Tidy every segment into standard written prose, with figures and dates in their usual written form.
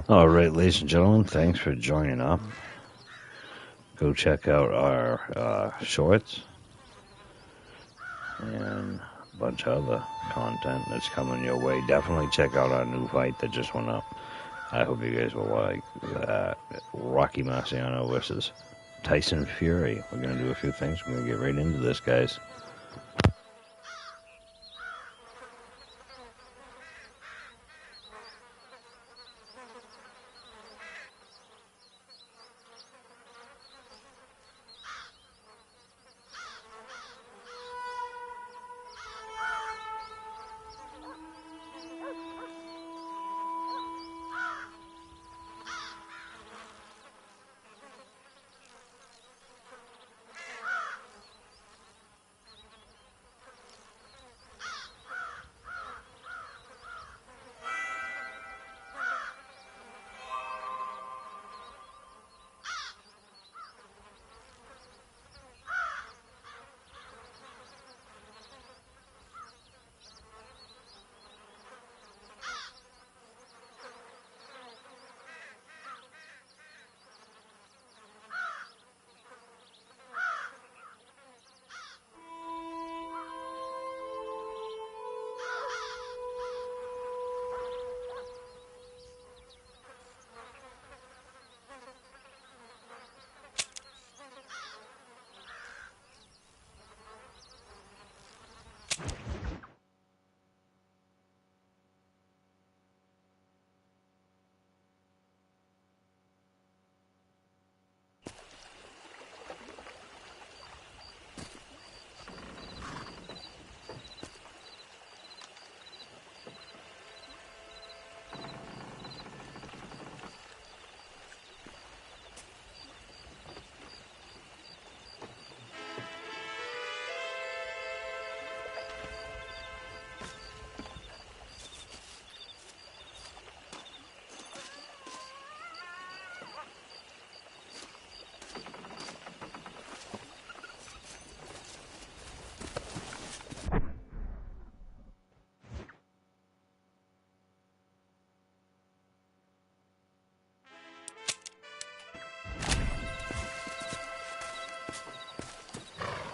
All right, ladies and gentlemen, thanks for joining up. Go check out our shorts and a bunch of other content that's coming your way. Definitely check out our new fight that just went up. I hope you guys will like that. Rocky Marciano versus Tyson Fury. We're going to do a few things. We're going to get right into this, guys.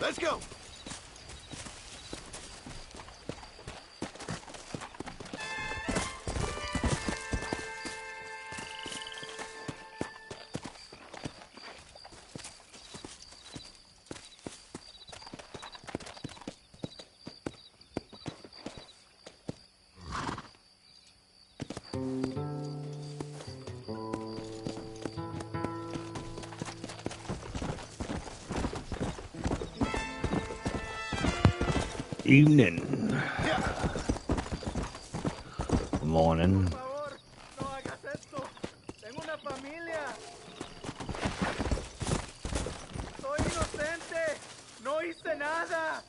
Let's go! Evening. Morning. No hagas esto. Tengo una familia. Soy inocente. No hice nada.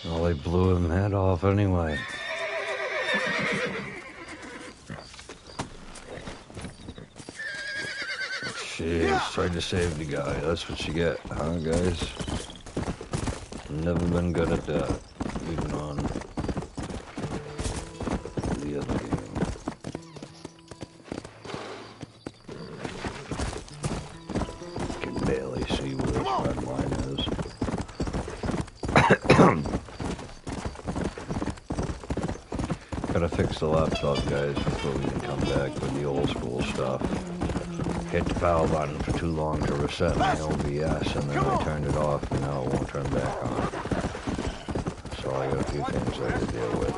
Well, they blew him head off anyway. Jeez, tried to save the guy. That's what you get, huh, guys? Never been good at that. even on the other game. Can barely see where this red line is. Gotta fix the laptop, guys, before we can come back with the old school stuff. Hit the power button for too long to reset my OBS, and then I turned it off, and now it won't turn back on. So I got a few things I gotta deal with.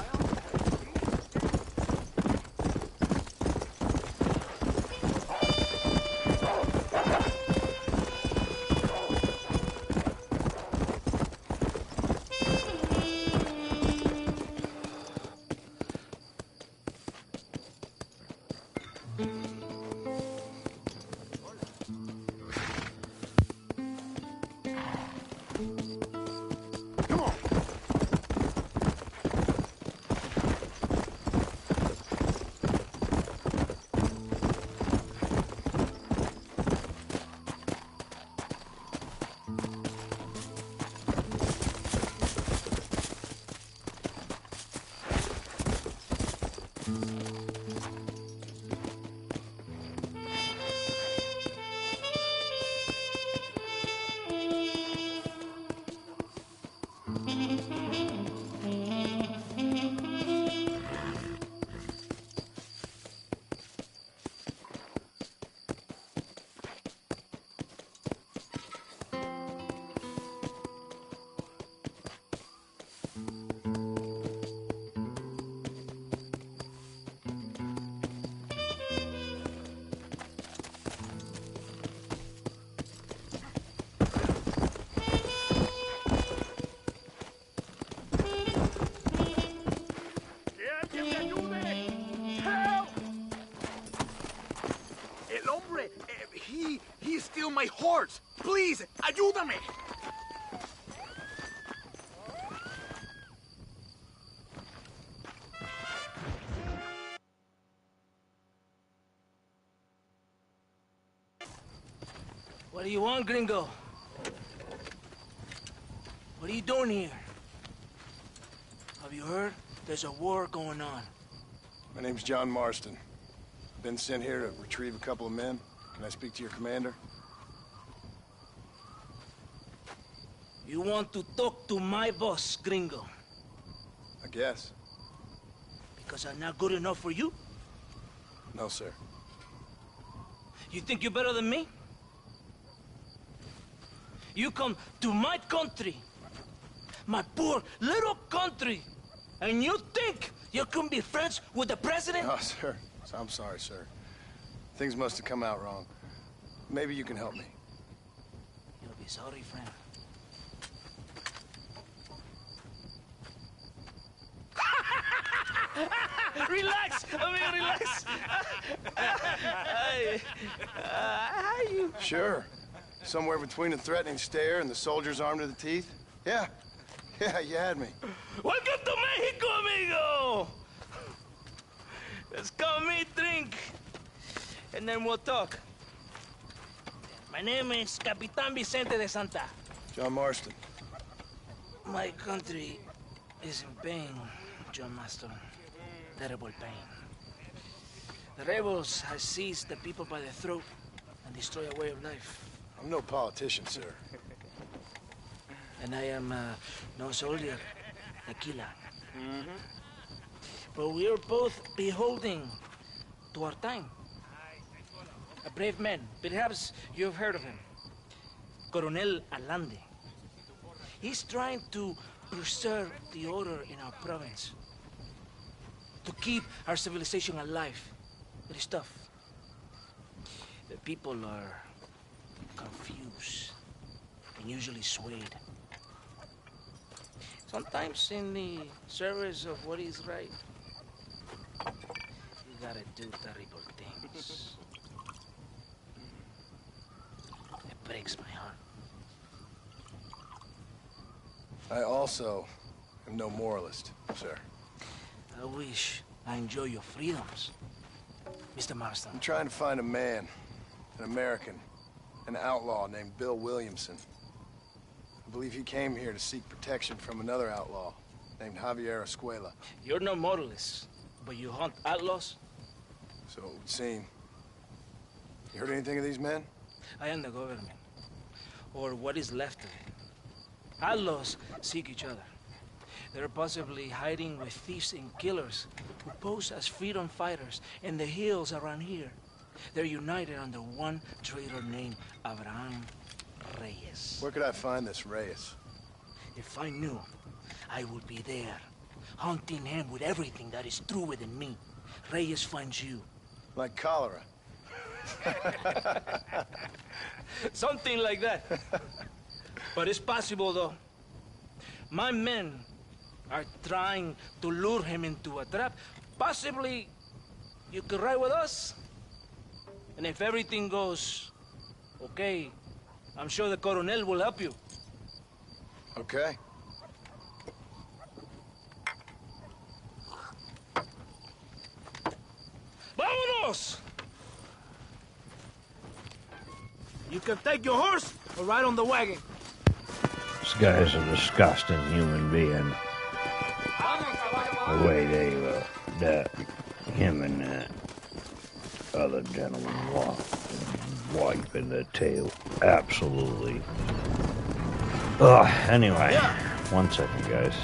He stole my horse! Please, ayúdame! What do you want, gringo? What are you doing here? Have you heard? There's a war going on. My name's John Marston. Been sent here to retrieve a couple of men. Can I speak to your commander? You want to talk to my boss, gringo? I guess. Because I'm not good enough for you? No, sir. You think you're better than me? You come to my country, my poor little country, and you think you can be friends with the president? No, sir. I'm sorry, sir. Things must have come out wrong. Maybe you can help me. You'll be sorry, friend. Relax, amigo, relax. How you? Sure. Somewhere between a threatening stare and the soldier's arm to the teeth? Yeah. Yeah, you had me. Welcome to Mexico, amigo! Let's come meet, drink, and then we'll talk. My name is Capitan Vicente de Santa. John Marston. My country is in pain, John Marston. Terrible pain. The rebels have seized the people by the throat and destroy a way of life. I'm no politician, sir. And I am no soldier, tequila. But we are both beholding to our time. A brave man, perhaps you've heard of him. Coronel Allende. He's trying to preserve the order in our province. To keep our civilization alive. It is tough. The people are confused and usually swayed. Sometimes in the service of what is right, you gotta do terrible things. It breaks my heart. I also am no moralist, sir. I wish I enjoy your freedoms, Mr. Marston. I'm trying to find a man, an American, an outlaw named Bill Williamson. I believe he came here to seek protection from another outlaw named Javier Escuela. You're no moralist, but you hunt outlaws? So it would seem. You heard anything of these men? I am the government, or what is left of it. Outlaws seek each other. They're possibly hiding with thieves and killers who pose as freedom fighters in the hills around here. They're united under one traitor named Abraham Reyes. Where could I find this Reyes? If I knew, I would be there, hunting him with everything that is true within me. Reyes finds you. Like cholera. Something like that. But it's possible, though. My men are trying to lure him into a trap. Possibly you could ride with us? And if everything goes okay, I'm sure the Coronel will help you. Okay. Vámonos! You can take your horse or ride on the wagon. This guy's a disgusting human being. The way that him and that other gentleman wiping the tail. Absolutely. Ugh, anyway. One second, guys.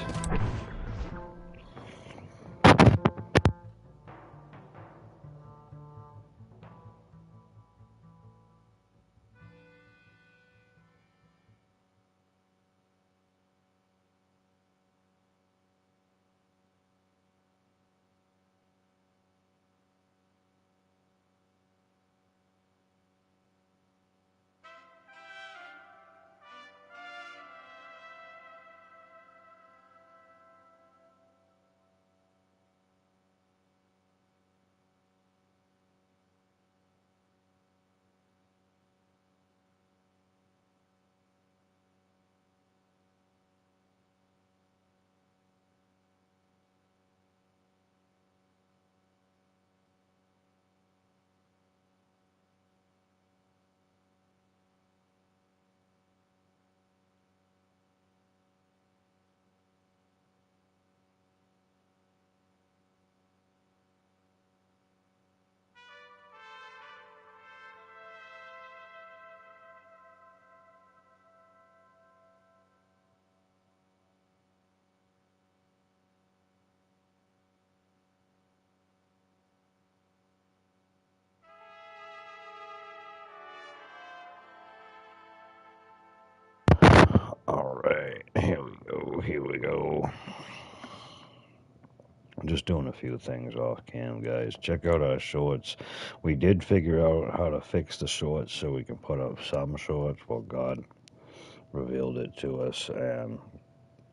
Alright, here we go. I'm just doing a few things off cam, guys. Check out our shorts. We did figure out how to fix the shorts so we can put up some shorts. Well, God revealed it to us. And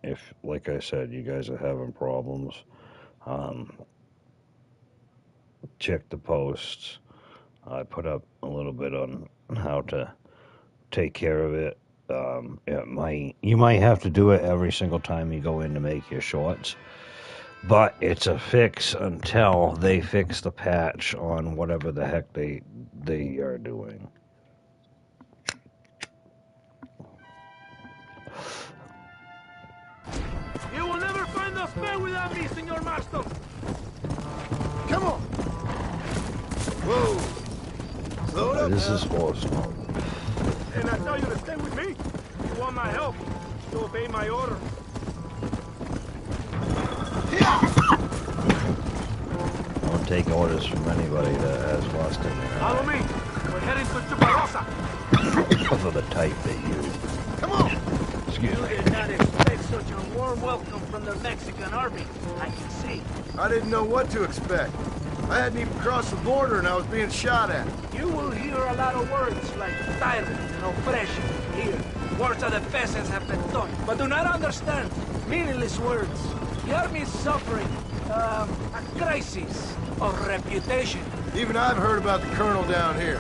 if, like I said, you guys are having problems, check the posts. I put up a little bit on how to take care of it. You might have to do it every single time you go in to make your shorts. But it's a fix until they fix the patch on whatever the heck they are doing. You will never find us fair without me, Senor Marston. Come on! Whoa! Slow it up This now. is horse smoke. And I tell you to stay with me. You want my help, to obey my order. Don't take orders from anybody that has Marston. Follow me. We're heading to Chuparosa. For the type they use. Come on! Excuse You me. did not expect such a warm welcome from the Mexican army, I can see. I didn't know what to expect. I hadn't even crossed the border and I was being shot at. You will hear a lot of words like tyrant and oppression here. Words that the peasants have been taught, but do not understand. Meaningless words. The army is suffering a crisis of reputation. Even I've heard about the colonel down here.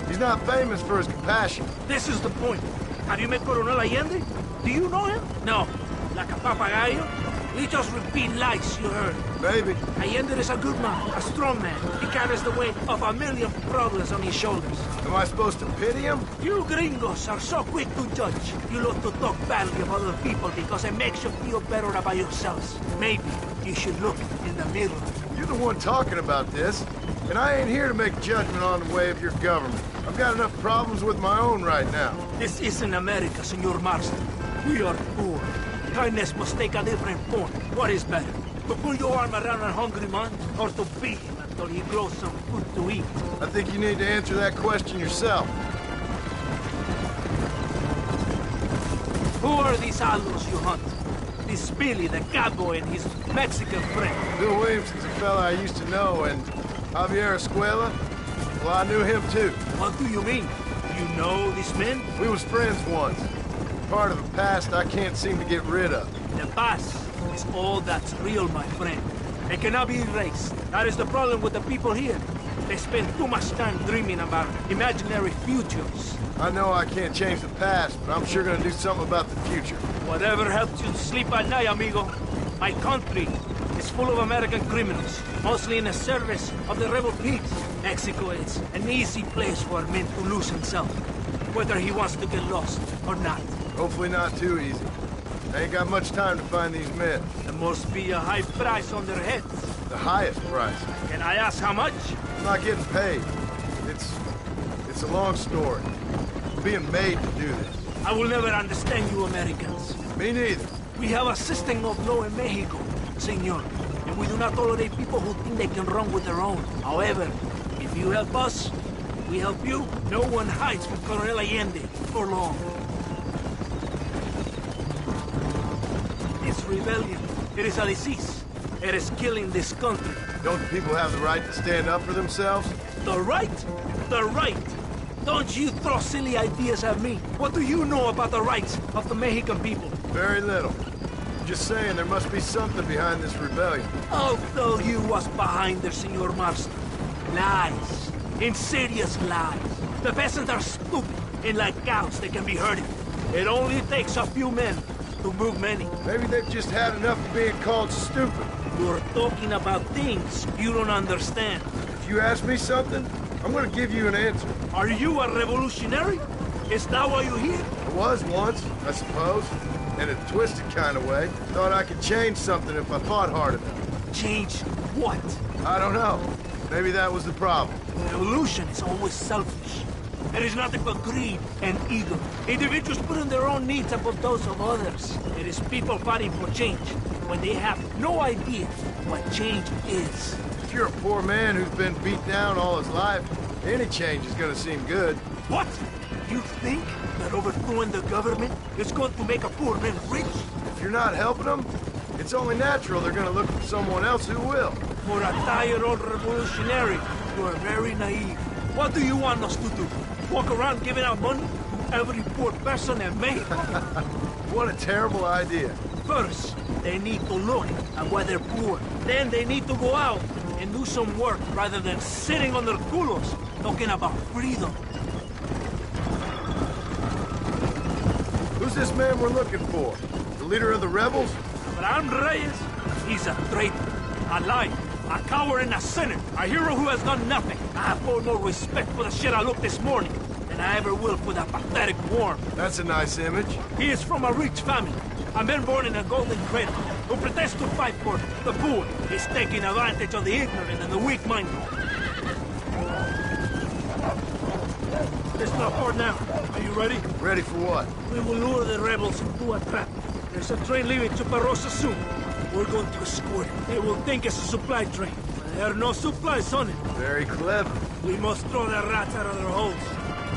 He's not famous for his compassion. This is the point. Have you met Coronel Allende? Do you know him? No. Like a papagayo? We just repeat lies you heard. Maybe. Allende is a good man, a strong man. He carries the weight of a million problems on his shoulders. Am I supposed to pity him? You gringos are so quick to judge. You love to talk badly about other people because it makes you feel better about yourselves. Maybe you should look in the mirror. You're the one talking about this, and I ain't here to make judgment on the way of your government. I've got enough problems with my own right now. This isn't America, Senor Marston. We are poor. Kindness must take a different form. What is better? To put your arm around a hungry man, or to beat him until he grows some food to eat? I think you need to answer that question yourself. Who are these outlaws you hunt? This Billy, the cowboy, and his Mexican friend. Bill Williamson's a fella I used to know, and Javier Escuela, well, I knew him too. What do you mean? You know these men? We was friends once. Part of the past I can't seem to get rid of. The past is all that's real, my friend. It cannot be erased. That is the problem with the people here. They spend too much time dreaming about imaginary futures. I know I can't change the past, but I'm sure gonna do something about the future. Whatever helps you sleep at night, amigo. My country is full of American criminals, mostly in the service of the rebel pigs. Mexico is an easy place for a man to lose himself, whether he wants to get lost or not. Hopefully not too easy. I ain't got much time to find these men. There must be a high price on their heads. The highest price. Can I ask how much? I'm not getting paid. It's a long story. I'm being made to do this. I will never understand you Americans. Me neither. We have a system of law in Mexico, senor, and we do not tolerate people who think they can run with their own. However, if you help us, we help you. No one hides from Colonel Allende for long. It's rebellion. It is a disease. It is killing this country. Don't the people have the right to stand up for themselves? The right? The right! Don't you throw silly ideas at me. What do you know about the rights of the Mexican people? Very little. Just saying there must be something behind this rebellion. I'll tell you what's behind there, Senor Marston. Lies. Insidious lies. The peasants are stupid, and like cows, they can be herded. It only takes a few men to move many. Maybe they've just had enough of being called stupid. You're talking about things you don't understand. If you ask me something, I'm gonna give you an answer. Are you a revolutionary? Is that why you're here? I was once, I suppose. In a twisted kind of way. Thought I could change something if I thought hard enough. Change what? I don't know. Maybe that was the problem. Revolution is always selfish. It is nothing but greed and ego. Individuals putting their own needs above those of others. It is people fighting for change when they have no idea what change is. If you're a poor man who's been beat down all his life, any change is gonna seem good. What? You think that overthrowing the government is going to make a poor man rich? If you're not helping them, it's only natural they're gonna look for someone else who will. For a tired old revolutionary, you are very naive. What do you want us to do? Walk around giving out money to every poor person in Mexico? What a terrible idea. First, they need to look at why they're poor. Then they need to go out and do some work rather than sitting on their culos talking about freedom. Who's this man we're looking for? The leader of the rebels? Abraham Reyes, he's a traitor, a liar, a coward and a sinner, a hero who has done nothing. I have far more respect for the shit I looked this morning than I ever will for that pathetic worm. That's a nice image. He is from a rich family, a man born in a golden cradle, who pretends to fight for the poor. He's taking advantage of the ignorant and the weak-minded. It's not far now. Are you ready? Ready for what? We will lure the rebels into a trap. There's a train leaving to Barrosa soon. We're going to escort it. They will think it's a supply train. But there are no supplies on it. Very clever. We must throw the rats out of their holes.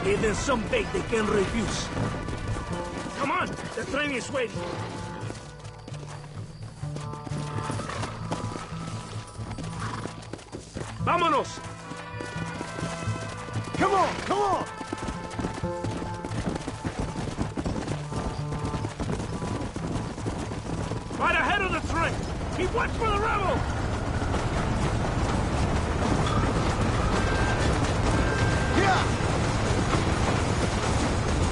Give them some bait they can refuse. Come on! The train is waiting. Vámonos! Come on, come on! Right ahead of the train! Keep watch for the rebels! Yeah!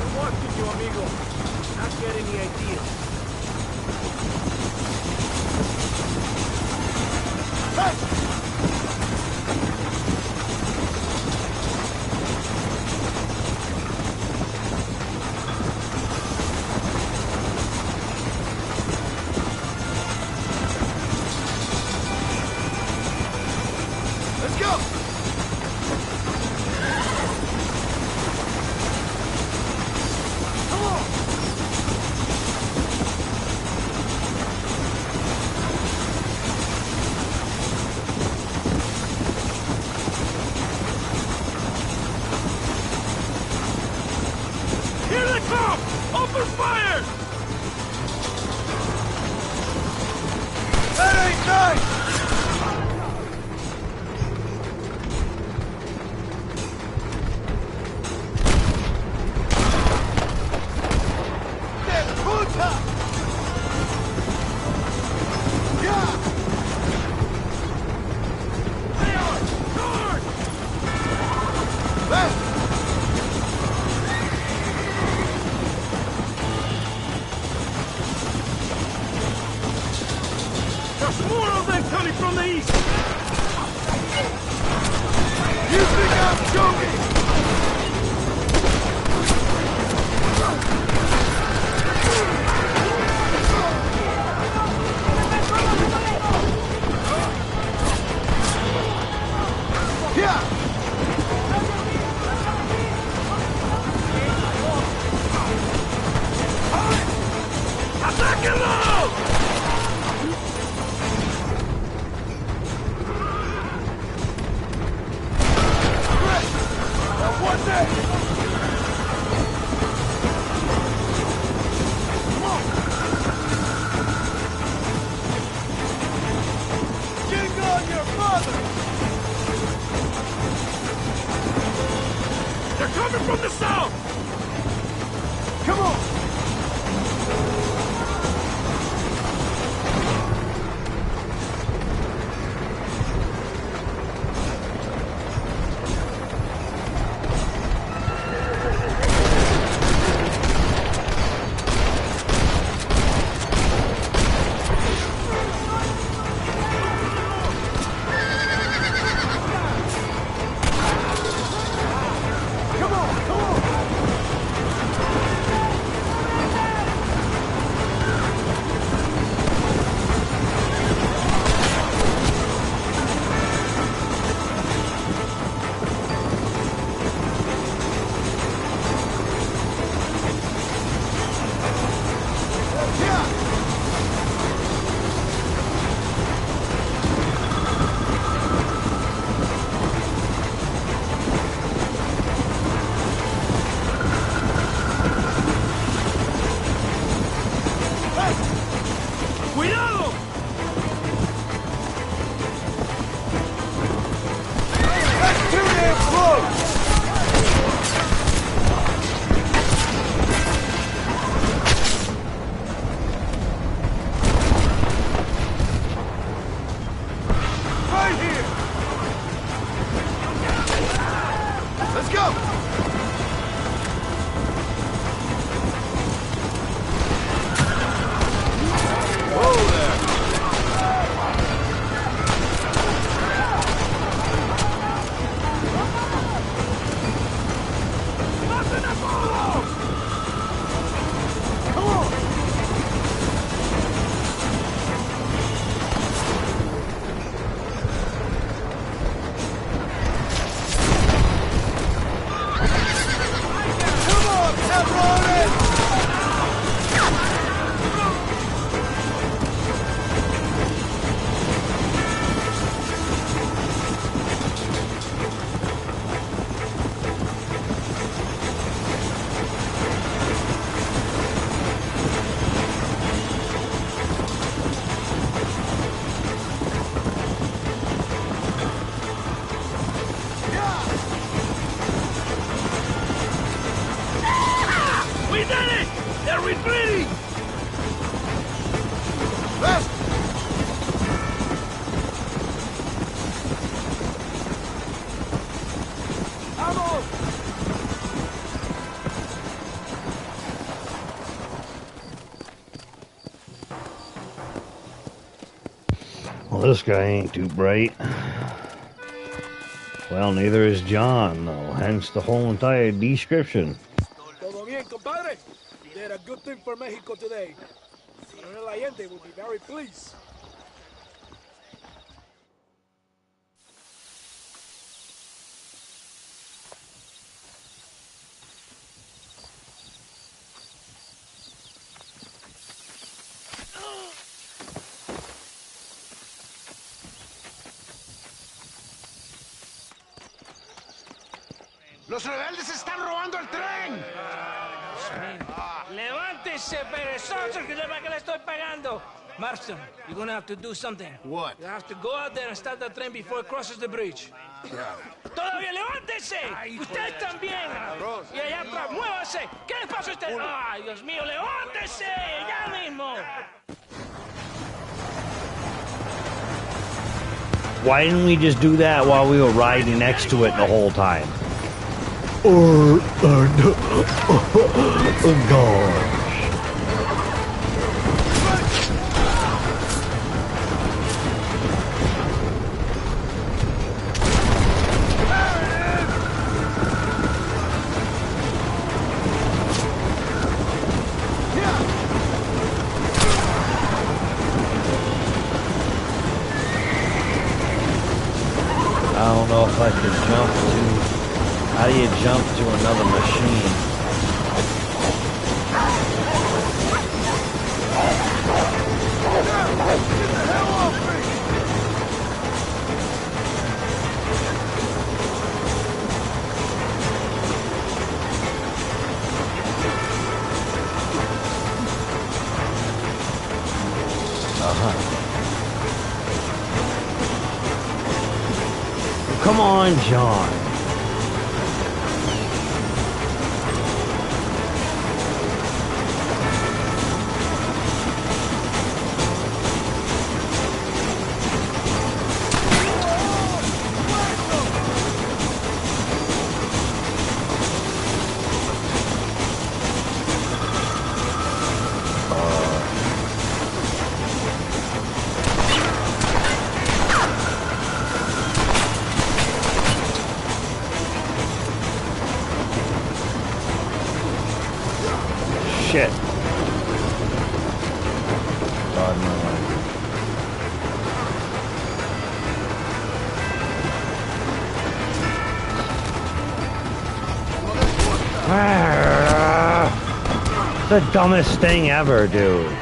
I'm watching you, amigo. Not get any ideas. Freeze! You think I'm joking? Yeah! ¡Atáquenlo! What's that? Come on! Get on your mother! They're coming from the south! Come on! Come on! Come on! ¡Cuidado! That's too damn close! Right here! Let's go! Whoa there! ¡Maten a todos! Come on! Come on, pepperoni! We did it! They're retreating! Left! ¡Vamos! Well, this guy ain't too bright. Well, neither is John, though, hence the whole entire description. Todo bien, compadre? You did a good thing for Mexico today. Colonel Allende will be very pleased. ¡Los rebeldes están robando el tren! Levántese, perezoso, que le estoy pagando. Marston, you're gonna have to do something. What? You have to go out there and stop the train before it crosses the bridge. ¡Todavía levántese! ¡Usted también! Y allá atrás, muévase. ¿Qué le pasa a usted? ¡Ay, Dios mío, levántese! ¡Ya mismo! Why didn't we just do that while we were riding next to it the whole time? Gosh. if I could jump to... How do you jump to another machine? Get the hell off me! Come on, John. Shit. God, my life. The dumbest thing ever, dude.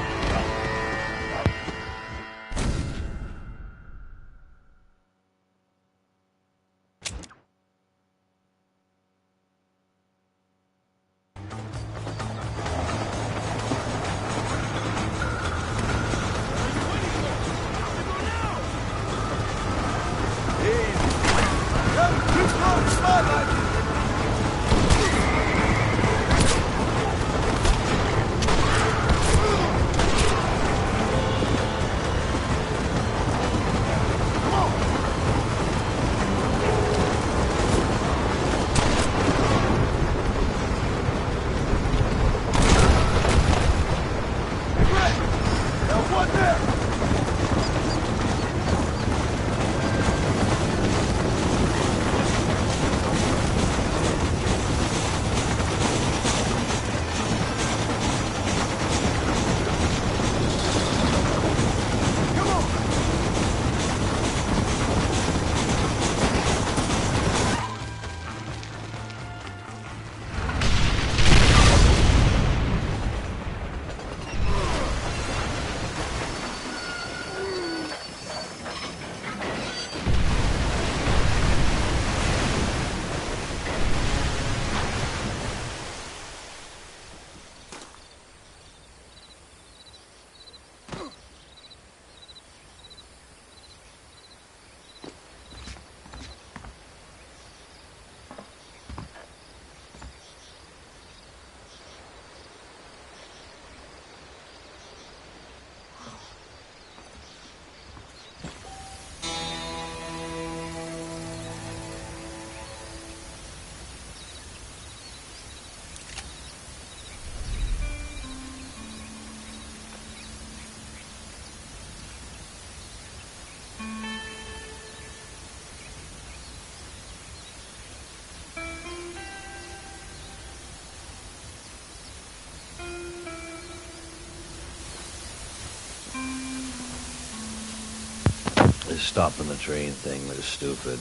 This stopping the train thing was stupid.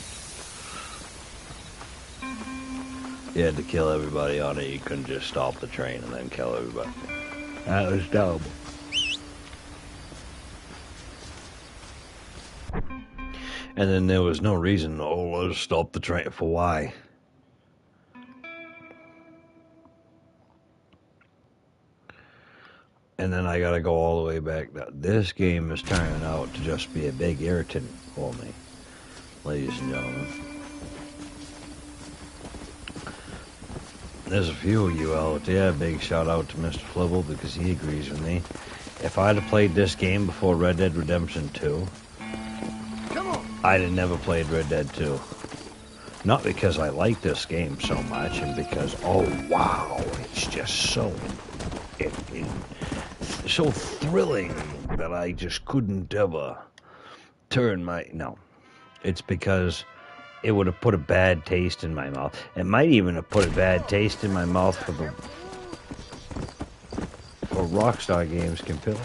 You had to kill everybody on it. You couldn't just stop the train and then kill everybody. That was dumb. And then there was no reason, oh, let's stop the train. For why? And then I gotta go all the way back. This game is turning out to just be a big irritant for me, ladies and gentlemen. There's a few of you out there. Big shout out to Mr. Flibble because he agrees with me. If I'd have played this game before Red Dead Redemption 2, I'd have never played Red Dead 2. Not because I like this game so much, and because, oh wow, it's just so so thrilling that I just couldn't ever turn my... No. It's because it would have put a bad taste in my mouth. It might even have put a bad taste in my mouth for Rockstar games completely.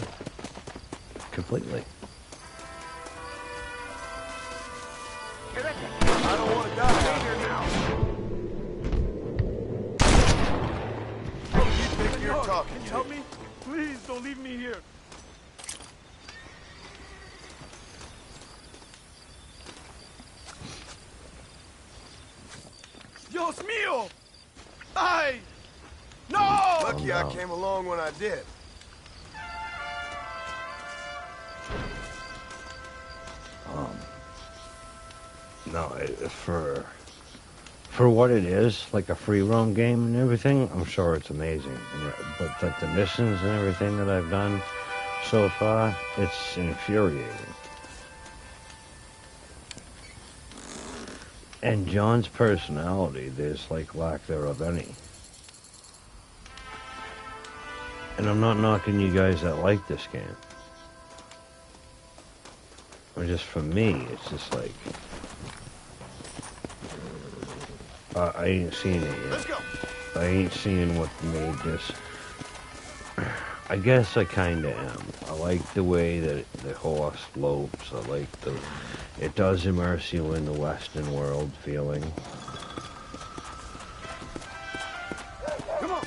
I don't want to die. leave me here. Dios mío! Ay! No! Lucky no. I came along when I did. No, for what it is, like a free roam game and everything, I'm sure it's amazing. But like the missions and everything that I've done so far, it's infuriating. And John's personality, there's like lack thereof any. And I'm not knocking you guys that like this game. Or just for me, it's just like... I ain't seen it yet. Let's go. I ain't seen what made this. I guess I kinda am. I like the way that the horse lopes. I like the... It does immerse you in the Western world feeling. Come on.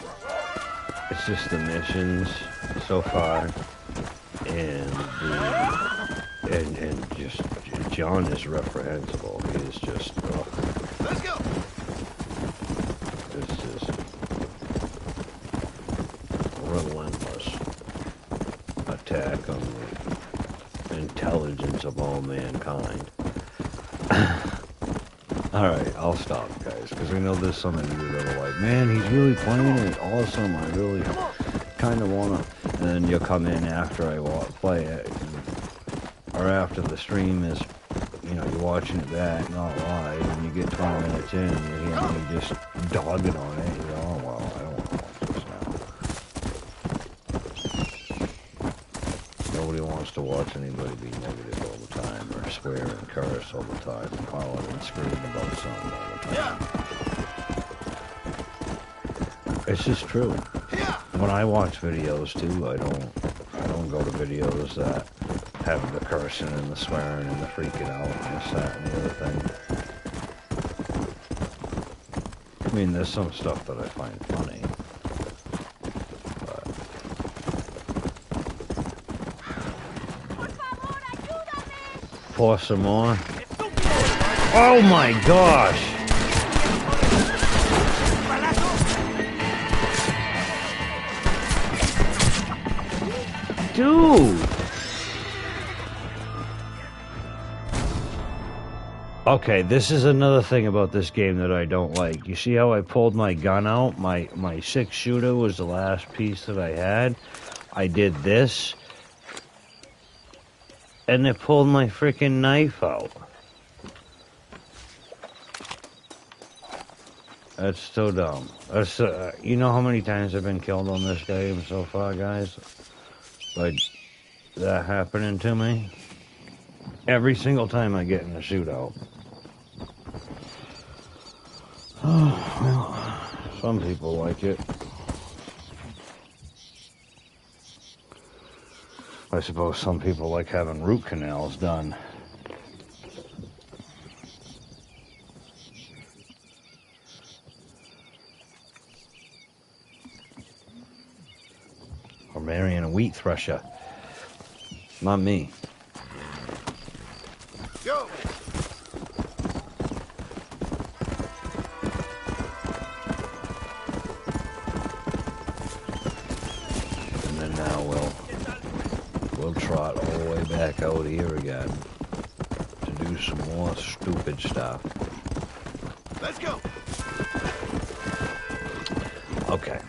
It's just the missions so far. And just John is reprehensible. He is just... Let's go. It's just relentless attack on the intelligence of all mankind. Alright, I'll stop, guys, because I know there's some of you that are like, man, he's really playing it awesome, I really kind of want to, and then you'll come in after I play it, or after the stream is, you know, you're watching it back, not live, and you get 20 minutes in, and you hear me just dogging on it, you go, oh, well, I don't want to watch this now. Nobody wants to watch anybody be negative all the time, or swear and curse all the time, and holler and scream about something all the time. It's just true. When I watch videos, too, I don't go to videos that have the cursing and the swearing and the freaking out and this, that, and the other thing. I mean, there's some stuff that I find funny. But... Pour some more. Oh my gosh! Dude! Okay, this is another thing about this game that I don't like. You see how I pulled my gun out? My 6-shooter was the last piece that I had. I did this. And it pulled my freaking knife out. That's so dumb. That's, you know how many times I've been killed on this game so far, guys? Like, that happening to me? Every single time I get in a shootout. Oh, well, some people like it. I suppose some people like having root canals done. Or marrying a wheat thresher. Not me. Go. And then now we'll trot all the way back out here again to do some more stupid stuff. Let's go. Okay.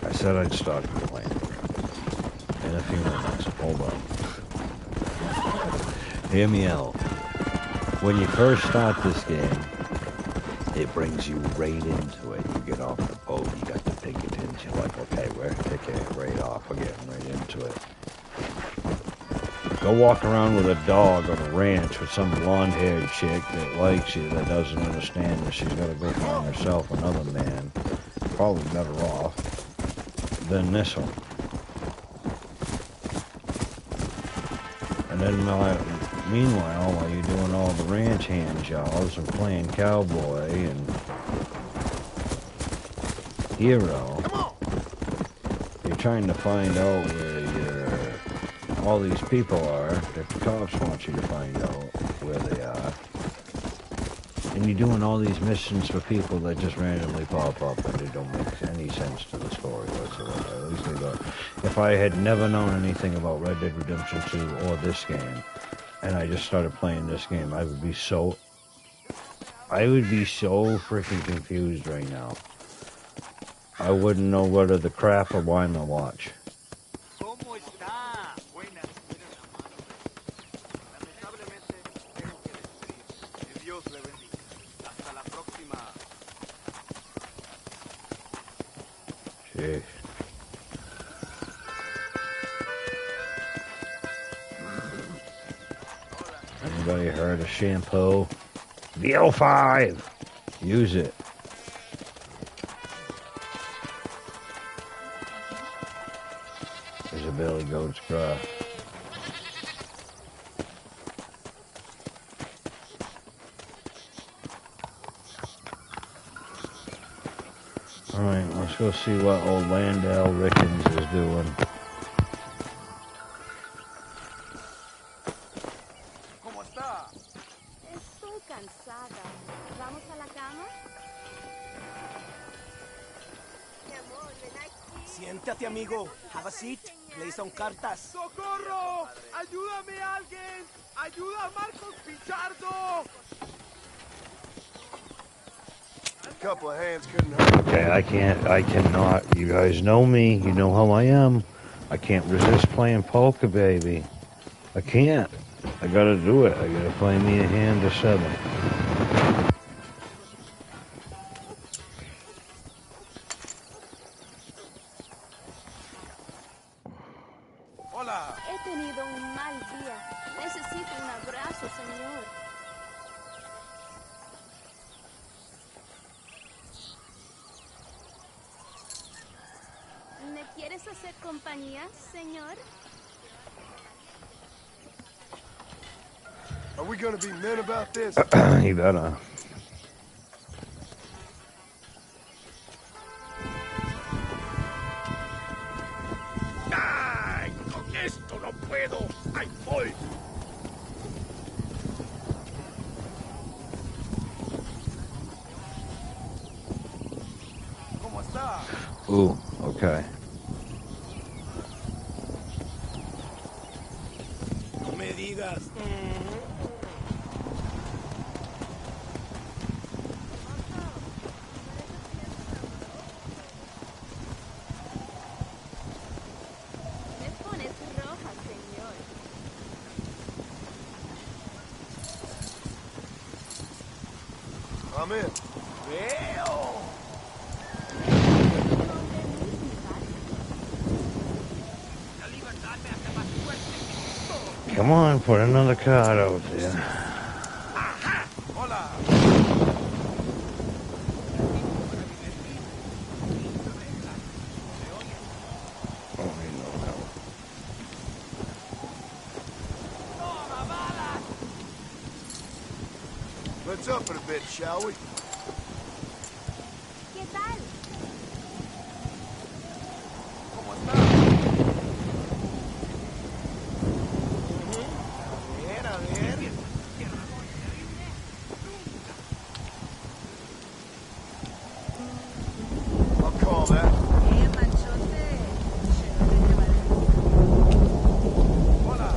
I said I'd start playing in a few minutes. Hold on. Hear me out. When you first start this game, it brings you right into it. You get off the boat, you got the picketings, you're like, okay, we're kicking it right off, we're getting right into it. Go walk around with a dog on a ranch with some blonde-haired chick that likes you, that doesn't understand that she's got to go find herself another man. Probably better off than this one. And then meanwhile, while you're doing all the ranch hand jobs and playing cowboy and hero, you're trying to find out where all these people are. The cops want you to find out where they are. And you're doing all these missions for people that just randomly pop up and they don't make any sense to the story whatsoever. At least they don't. If I had never known anything about Red Dead Redemption 2 or this game, and I just started playing this game, I would be so freaking confused right now. I wouldn't know whether to crap or wind my watch. Jeez. Anybody heard of shampoo? VO5! Use it. There's a Billy Goat's cry. Alright, let's go see what old Landau Rickens is doing. Estoy cansada. ¿Vamos a la cama? Siéntate, amigo. Have a seat. Play some cartas. ¡Socorro! ¡Ayúdame, alguien! ¡Ayuda a Marcos Pichardo! A couple of hands couldn't hurt. Okay, I cannot. You guys know me. You know how I am. I can't resist playing poker, baby. I can't. I gotta do it. I gotta play me a hand of 7. Hola. He tenido un mal día. Necesito un abrazo, señor. ¿Me quieres hacer compañía, señor? Are we gonna be men about this? You better. ¡Ay! Con esto no puedo. ¡Ay, voy! ¿Cómo está? Ooh, okay. No me digas. Me pones roja, señor. I'm in. ¡Veo! Come on, put another card out there. Hola. Oh, you know that one. Let's up it a bit, shall we? ¿Qué tal? ¿Cómo está? A ver. I'll call that. Hola.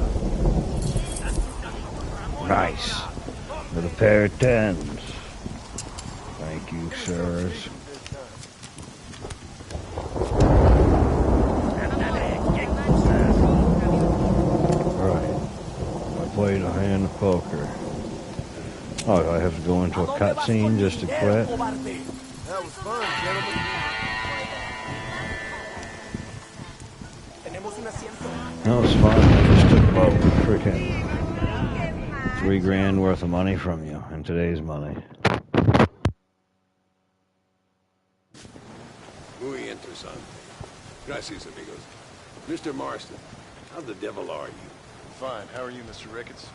Nice. With a pair of 10s. Thank you, sirs. Alright. I played a hand of poker. Oh, do I have to go into a cutscene just to quit? That was fun, gentlemen. Tenemos un asiento. That was fun. I just took about freaking $3,000 worth of money from you in today's money. Muy interesante. Gracias, amigos. Mr. Marston, how the devil are you? Fine. How are you, Mr. Ricketts?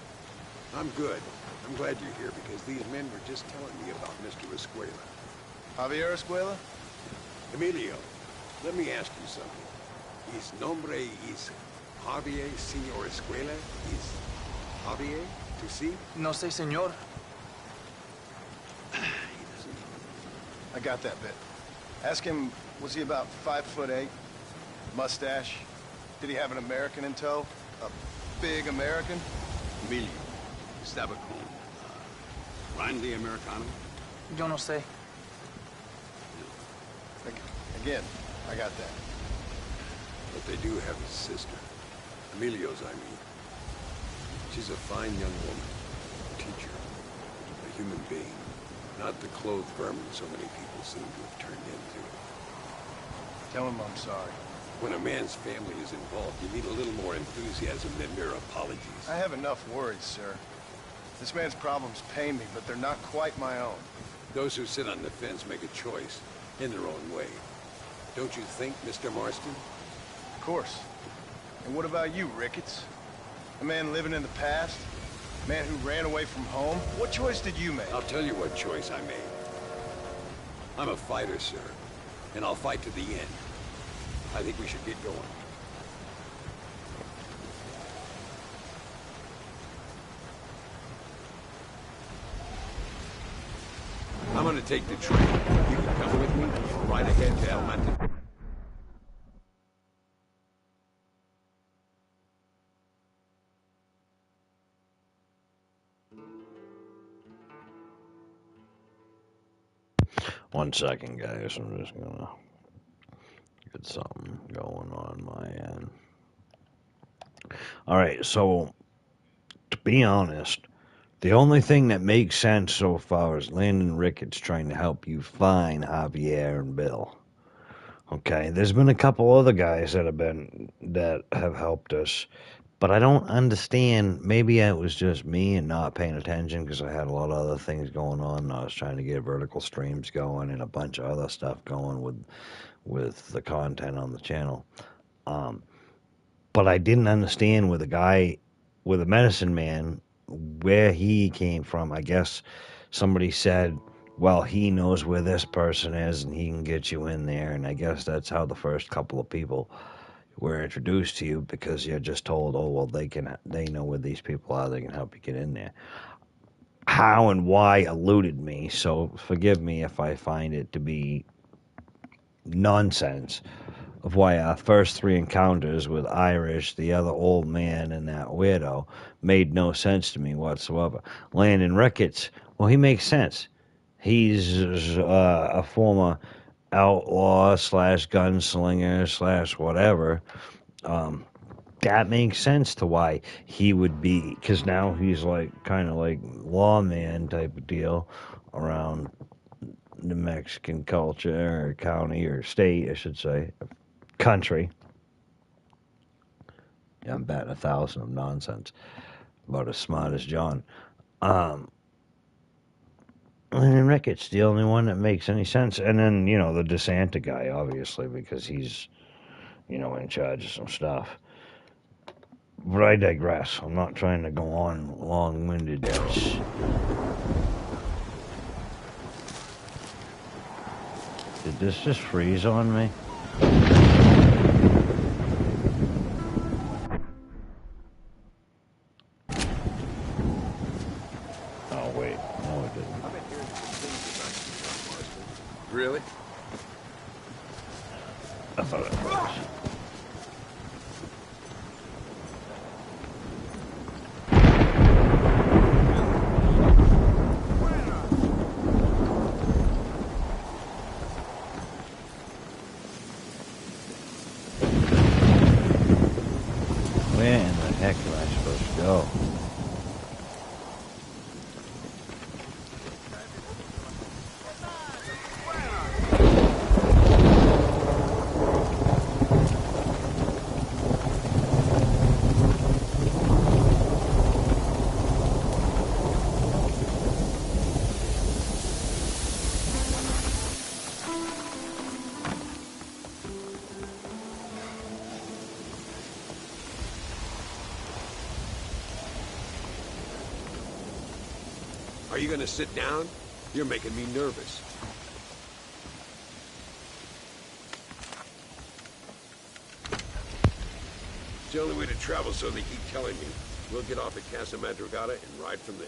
I'm good. I'm glad you're here because these men were just telling me about Mr. Escuela. Javier Escuela? Emilio, let me ask you something. His nombre is Javier Señor Escuela. Is Javier to see? No sé, señor. He doesn't know. I got that bit. Ask him, was he about 5'8"? Mustache? Did he have an American in tow? A big American? Emilio. Estaba con Randy Americano. Yo no sé. Again, I got that. But they do have a sister. Emilio's, I mean. She's a fine young woman. A teacher. A human being. Not the clothed vermin so many people seem to have turned into. Tell him I'm sorry. When a man's family is involved, you need a little more enthusiasm than mere apologies. I have enough worries, sir. This man's problems pain me, but they're not quite my own. Those who sit on the fence make a choice, in their own way. Don't you think, Mr. Marston? Of course. And what about you, Ricketts? A man living in the past? A man who ran away from home? What choice did you make? I'll tell you what choice I made. I'm a fighter, sir, and I'll fight to the end. I think we should get going. I'm gonna take the train. You can come with me right ahead to El Monte. One second, guys. I'm just gonna get something going on my end. Alright, so to be honest, the only thing that makes sense so far is Landon Ricketts trying to help you find Javier and Bill. Okay, there's been a couple other guys that have helped us, but I don't understand. Maybe it was just me and not paying attention because I had a lot of other things going on. I was trying to get vertical streams going and a bunch of other stuff going with the content on the channel. But I didn't understand with a guy, with a medicine man, where he came from. I guess somebody said, well, he knows where this person is and he can get you in there. And I guess that's how the first couple of people were introduced to you, because you're just told, oh, well, they know where these people are, they can help you get in there. How and why eluded me, so forgive me if I find it to be nonsense of why our first three encounters with Irish, the other old man, and that weirdo made no sense to me whatsoever. Landon Ricketts, well, he makes sense. He's a former outlaw / gunslinger / whatever. That makes sense to why he would be, because now he's like kind of like lawman type of deal around the Mexican culture or county or state, I should say, country. Yeah, I'm batting 1,000 of nonsense, about as smart as John. And Ricketts, the only one that makes any sense. And then, the DeSanta guy, obviously, because he's, in charge of some stuff. But I digress. I'm not trying to go on long-winded. Did this just freeze on me? Oh, wait. No, it didn't. Really? I thought it was. Where in the heck am I supposed to go? Are you gonna sit down? You're making me nervous. the only way to travel, so they keep telling me. We'll get off at Casa Madrugada and ride from there.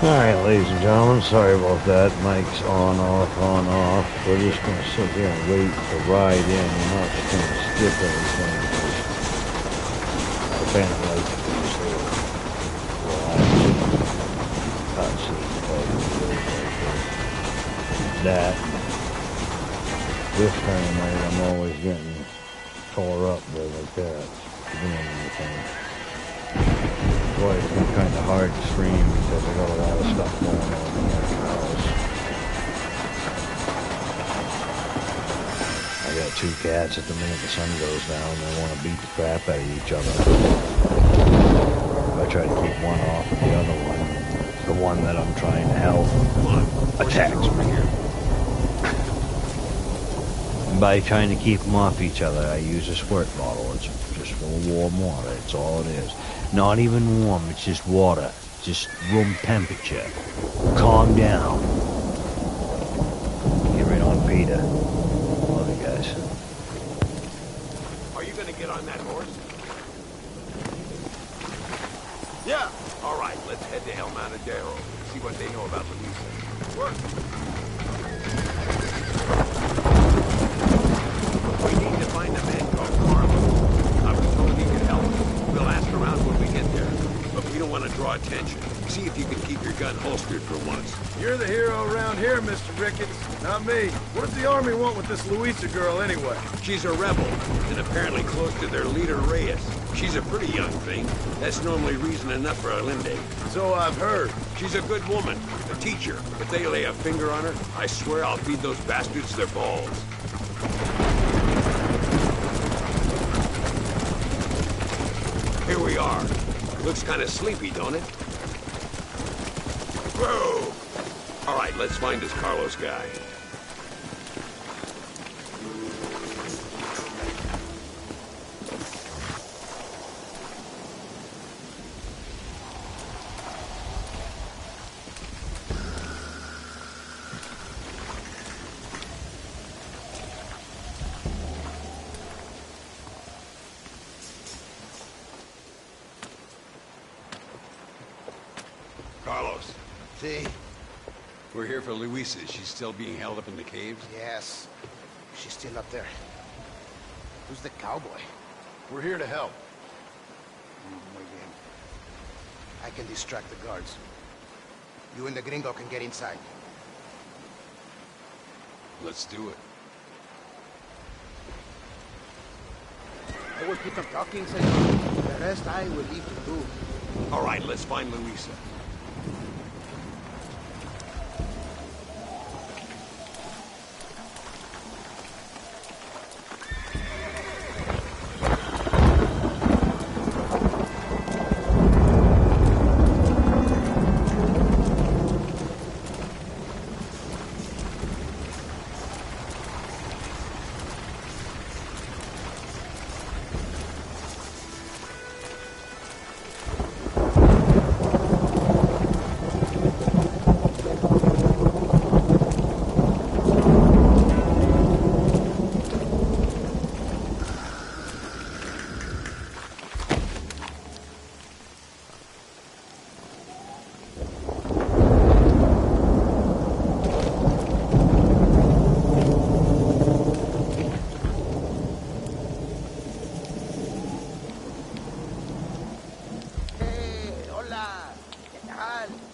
Alright, ladies and gentlemen, sorry about that. Mic's on, off, on, off. We're just going to sit here and wait to ride in. We're not just going to skip everything. I kind of like these little cutscenes like that. This kind of night I'm always getting tore up by like that. Doing anything. Boy, it's been kind of hard to stream because I got a lot of stuff going on in the house. I got two cats. At the minute the sun goes down, they want to beat the crap out of each other. I try to keep one off of the other one. The one that I'm trying to help attacks me. And by trying to keep them off each other, I use a squirt bottle. It's just full of warm water. It's all it is. Not even warm, it's just water. Just room temperature. Calm down. Get right on Peter. Love you guys. Are you gonna get on that horse? Yeah. All right, let's head to El Matadero. See what they know about Luisa. Work. We need to find a man called Carlos. I was told he could help. We'll ask around when we get there, but we don't want to draw attention. See if you can keep your gun holstered for once. You're the hero around here, Mr. Ricketts, not me. What does the army want with this Luisa girl anyway? She's a rebel, and apparently close to their leader, Reyes. She's a pretty young thing. That's normally reason enough for Alinde. So I've heard. She's a good woman, a teacher. If they lay a finger on her, I swear I'll feed those bastards their balls. Here we are. Looks kind of sleepy, don't it? Whoa! All right, let's find this Carlos guy. Carlos. See? We're here for Luisa. She's still being held up in the caves? Yes. She's still up there. Who's the cowboy? We're here to help. Muy bien. I can distract the guards. You and the gringo can get inside. Let's do it. I will keep on talking, senor. The rest I will leave to do. All right, let's find Luisa.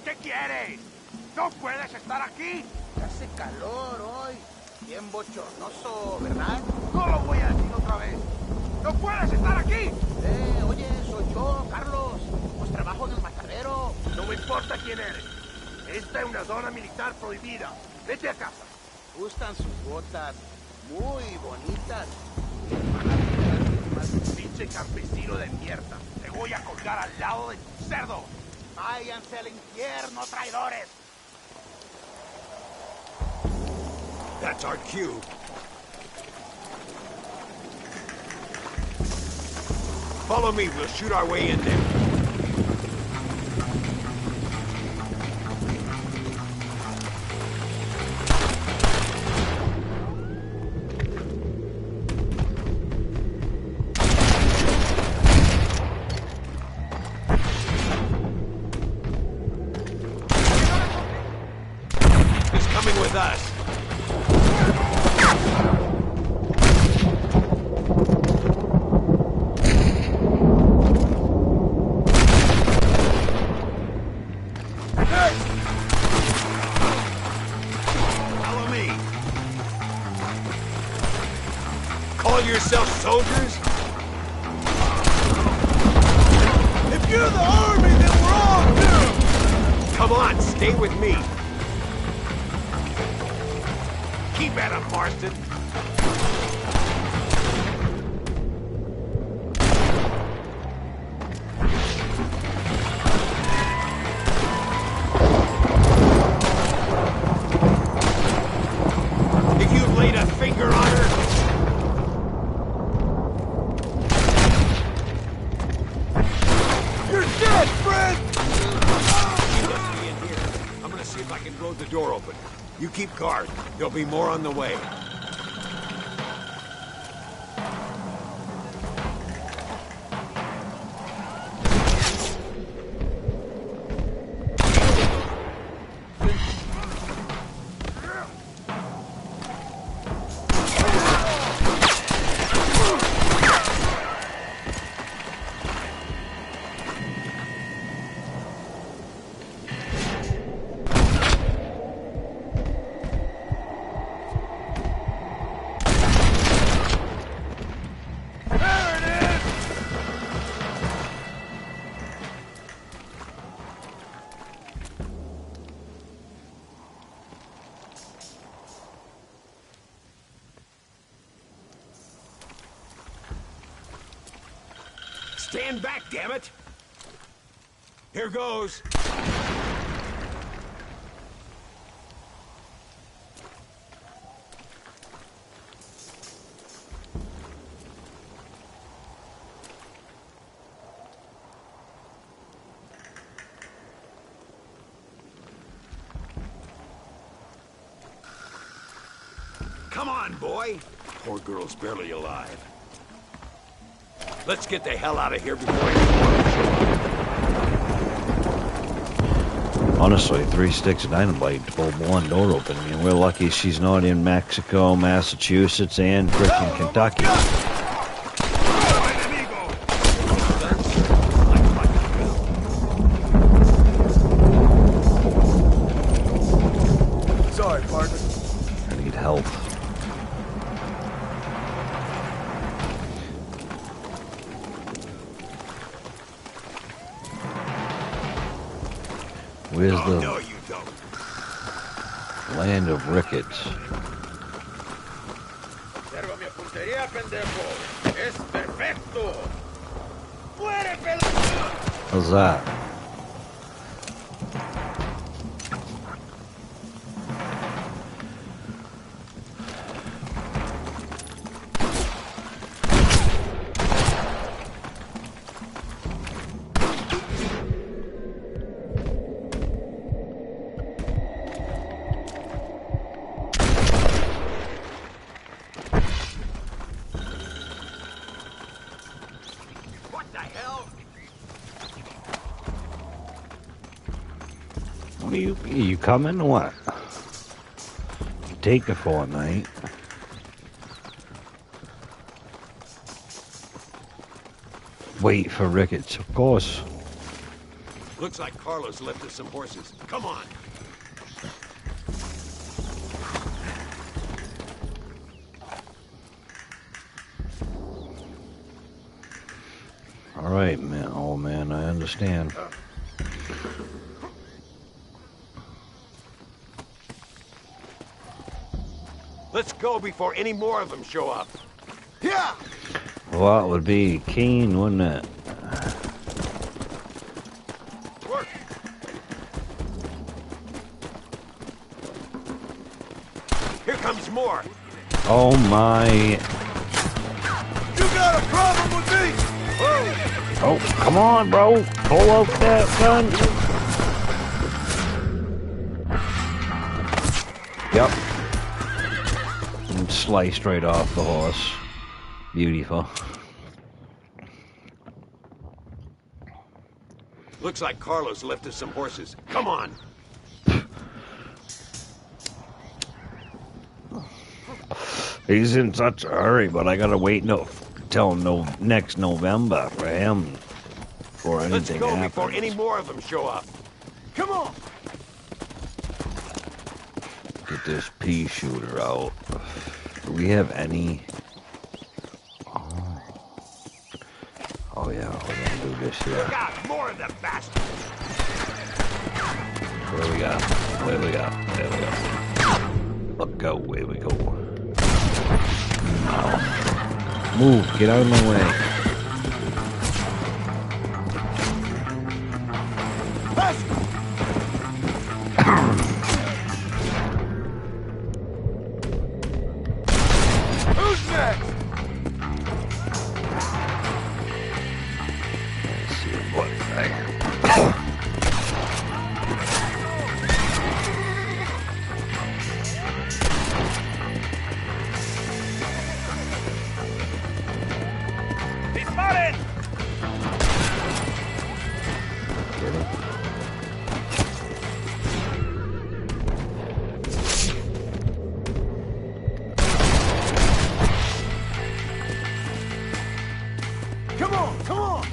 ¿Qué quieres? ¡No puedes estar aquí! Hace calor hoy. Bien bochornoso, ¿verdad? ¡No lo voy a decir otra vez! ¡No puedes estar aquí! Oye, soy yo, Carlos. Pues trabajo en el matadero. No me importa quién eres. Esta es una zona militar prohibida. Vete a casa. Gustan sus botas. Muy bonitas. Pinche campesino de mierda. Te voy a colgar al lado de tu cerdo. Váyanse al infierno, traidores. That's our cue. Follow me, we'll shoot our way in there. He's coming with us. Call yourselves soldiers? If you're the army, then we're all doomed! Come on, stay with me. Keep at him, Marston. If you've laid a finger on her, You're dead, Fred! she lets me in here. I'm gonna see if I can blow the door open. You keep guard. There'll be more on the way. Stand back, damn it! Here goes. Come on, boy. Poor girl's barely alive. Let's get the hell out of here before anyone shows up. Honestly, 3 sticks of dynamite to pull one door open. I mean, we're lucky she's not in Mexico, Massachusetts, and freaking Kentucky. Sorry, partner. I need help. Where's the No, you don't. land of rickets? Observa mi puntería, pendejo. Es perfecto. ¡Muere, How's that? What are you coming or what? Take a fortnight. Wait for rickets, of course. Looks like Carlos left us some horses. Come on. All right, man. Oh, man, I understand. Let's go before any more of them show up. Yeah! Well, that would be keen, wouldn't it? Work. Here comes more. Oh, my. You got a problem with me? Oh, come on, bro. Pull out that gun. Yep. And sliced right off the horse. Beautiful. Looks like Carlos left us some horses. Come on. He's in such a hurry, but I gotta wait till next November for him. Before Let's anything go happens. before any more of them show up. Come on. Get this pea shooter out. Do we have any? Oh yeah, we're gonna do this here. Look out, more of them bastards. Where we got? Where we got? There we go. Let's go. Where we go? Now. Move. Get out of my way. Who's next? Let's see what I. ¡Disparen! Get him. Come on, come on!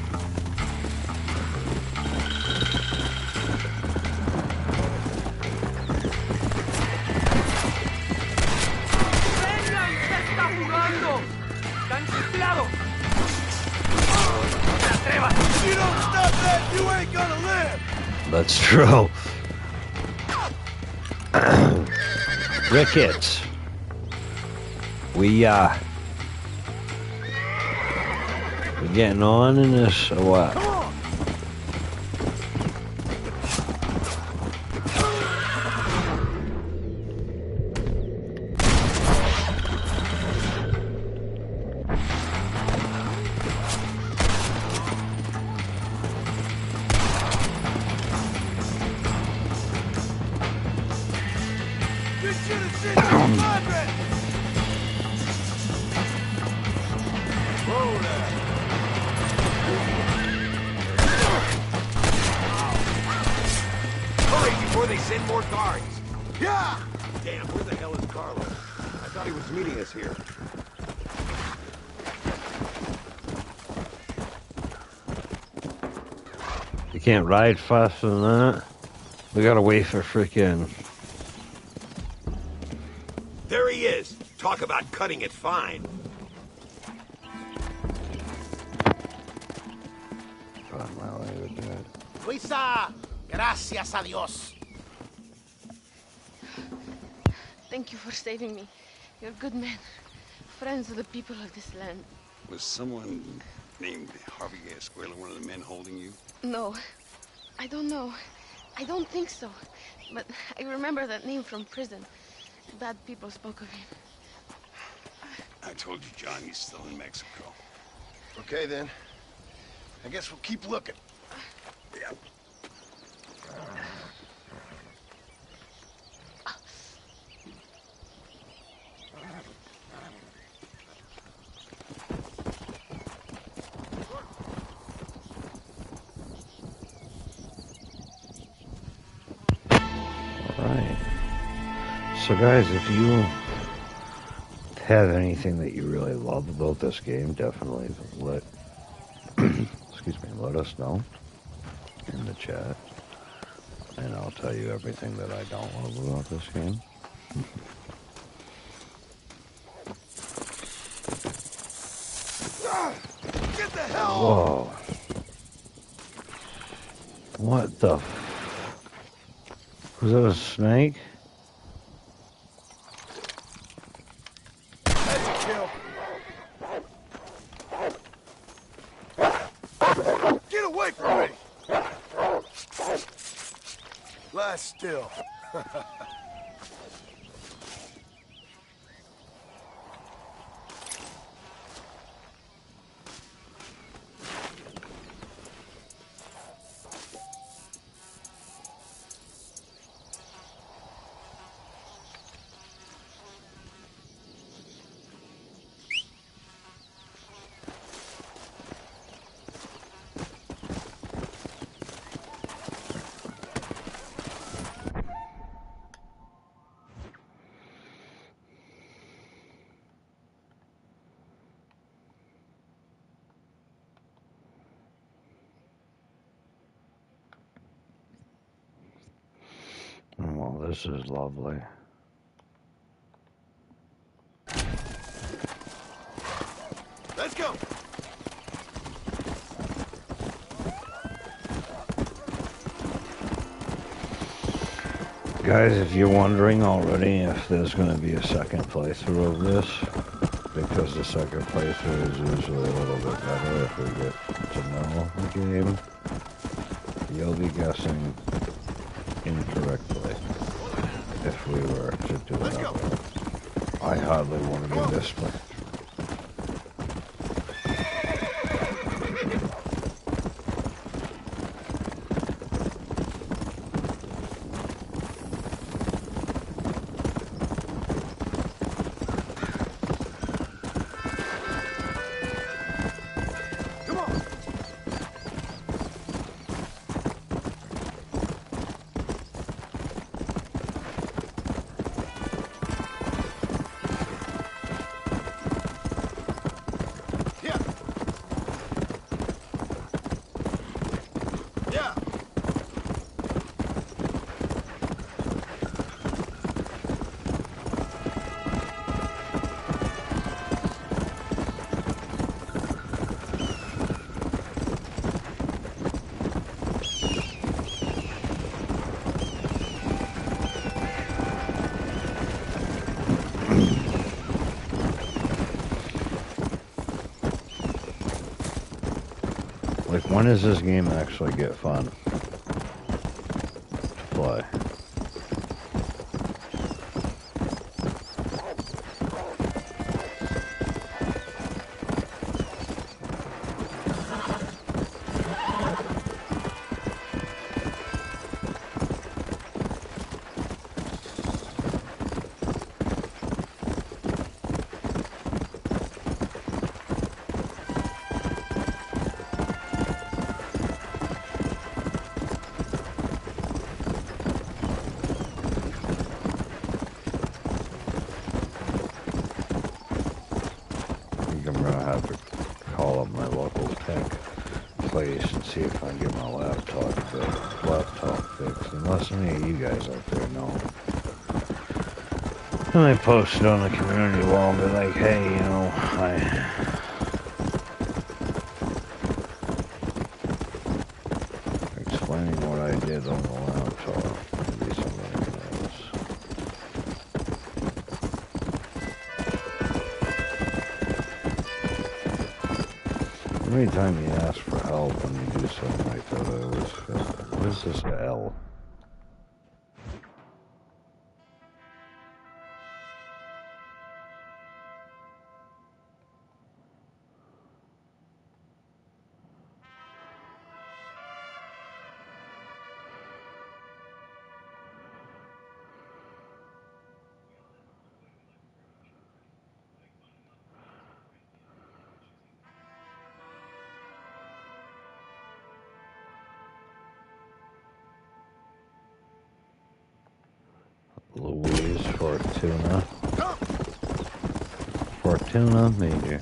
¡Vengan! ¡Se está jugando! ¡Están chiflados! If you don't stop that, you ain't gonna live! That's true. Ricketts. We getting on in this or what? Hurry before they send more guards. Yeah! Damn, where the hell is Carlos? I thought he was meeting us here. You can't ride faster than that. We gotta wait for freaking... There he is. Talk about cutting it fine. God, my language, man. Luisa, gracias a Dios. Thank you for saving me. You're good men. Friends of the people of this land. Was someone named Harvey Escuela one of the men holding you? No, I don't know. I don't think so. But I remember that name from prison. Bad people spoke of him. I told you, John, he's still in Mexico. Okay, then. I guess we'll keep looking. Yeah. Right. So guys, if you have anything that you really love about this game, definitely let excuse me, let us know in the chat. And I'll tell you everything that I don't love about this game. Get the hell Whoa. What the was that a snake? That's a kill. Get away from me! Lie still. Oh, this is lovely. Let's go! Guys, if you're wondering already if there's going to be a second playthrough of this, because the second playthrough is usually a little bit better if we get to know the game, you'll be guessing incorrectly if we were to do Let's it. go. I hardly want to do this, but... Come on! When does this game actually get fun to play? I'm gonna have to call up my local tech place and see if I can get my laptop fixed. Unless any of you guys out there know. I might post it on the community wall and be like, hey, you know, explaining what I did on the laptop. Maybe somebody knows. Every time you ask for help when you do something like that, what is this L? Louise Fortuna. Fortuna Major.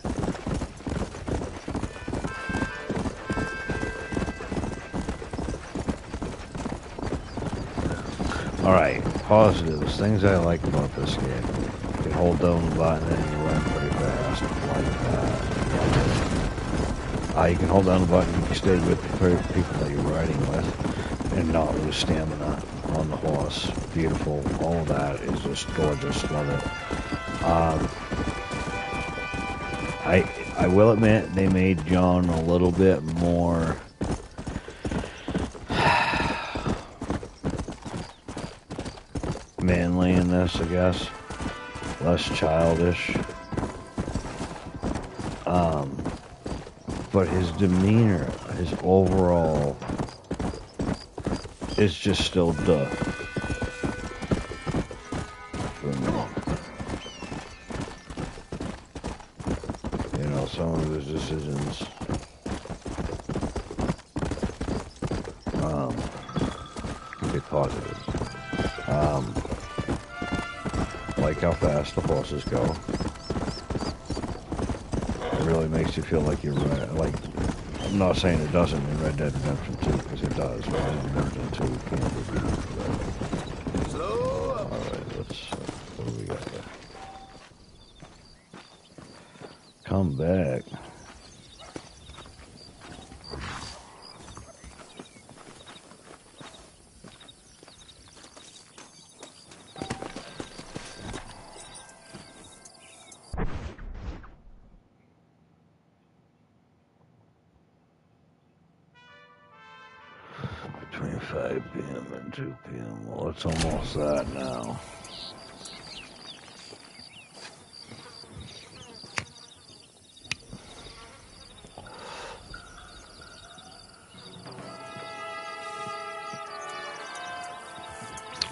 Alright, positives. Things I like about this game. You can hold down the button and you run pretty fast. Like that. You can hold down the button, you can stay with the people that you're riding with and not lose stamina on the horse. Beautiful. All of that is just gorgeous. Love it. I will admit they made John a little bit more manly in this, I guess. Less childish. But his demeanor, his overall is just still duh. For me. You know, some of his decisions can be positive. Like how fast the horses go. It really makes you feel like you're right. Like, I'm not saying it doesn't in Red Dead Redemption 2, because it does. Red Dead Redemption 2 can't be beat. Alright, let's... what do we got there? Come back. Between 5 p.m. and 2 p.m. Well, it's almost that now.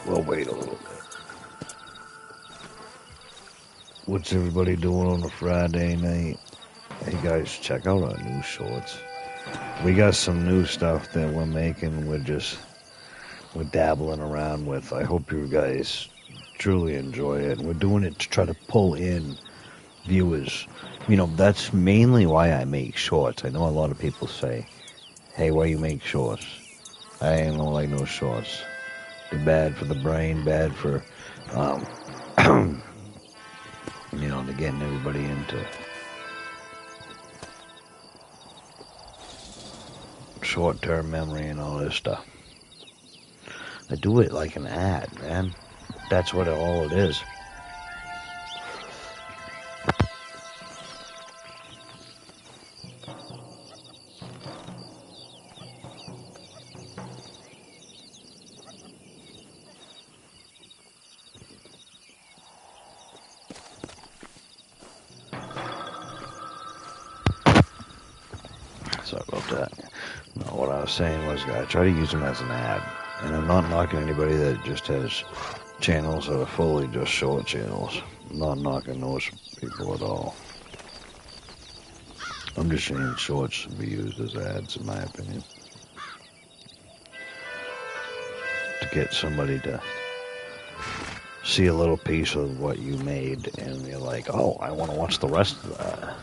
We'll wait a little bit. What's everybody doing on a Friday night? Hey guys, check out our new shorts. We got some new stuff that we're making. We're dabbling around with. I hope you guys truly enjoy it. We're doing it to try to pull in viewers. You know, that's mainly why I make shorts. I know a lot of people say, hey, why you make shorts? I ain't gonna like no shorts. They're bad for the brain, bad for, you know, they're getting everybody into short-term memory and all this stuff. I do it like an ad, man. That's what all it is. sorry about that. No, what I was saying was I try to use them as an ad. And I'm not knocking anybody that just has channels that are fully just short channels. I'm not knocking those people at all. I'm just saying shorts should be used as ads, in my opinion. To get somebody to see a little piece of what you made, and you're like, oh, I want to watch the rest of that.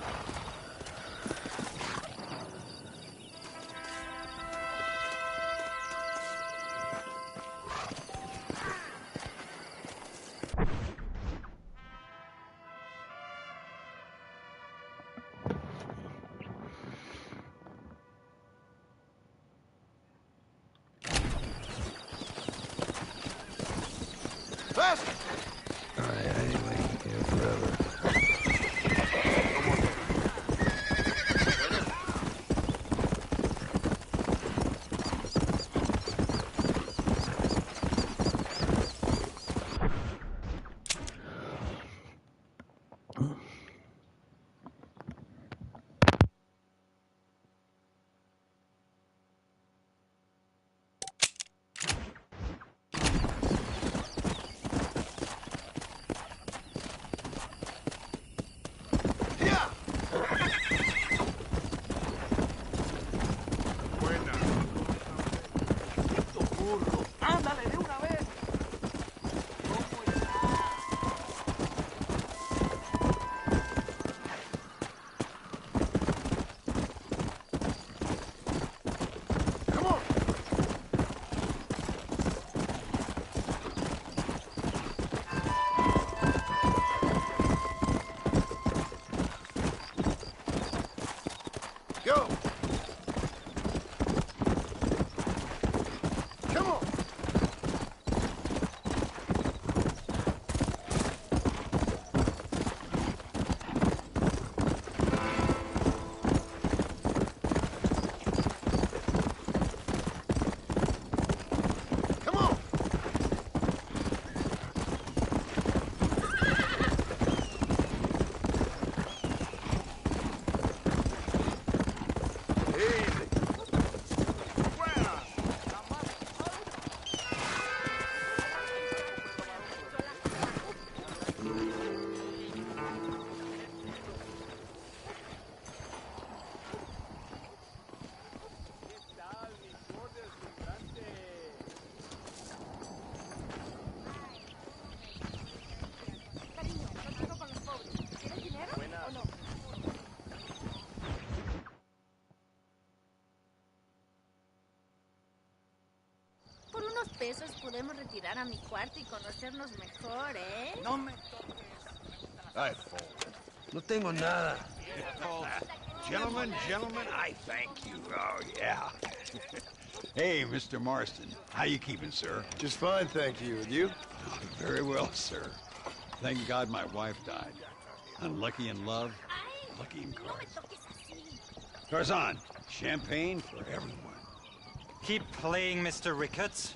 Alright, anyway, here forever. Go! Come on! Come on! Por unos pesos podemos retirar a mi cuarto y conocernos mejor, ¿eh? No me toques. I fall. No tengo nada. Gentlemen, I thank you. Oh, yeah. Hey, Mr. Marston. How you keeping, sir? Just fine, thank you. And you? Oh, very well, sir. Thank God my wife died. Unlucky in love, lucky in cards. Tarzan, champagne for everyone. Keep playing, Mr. Ricketts.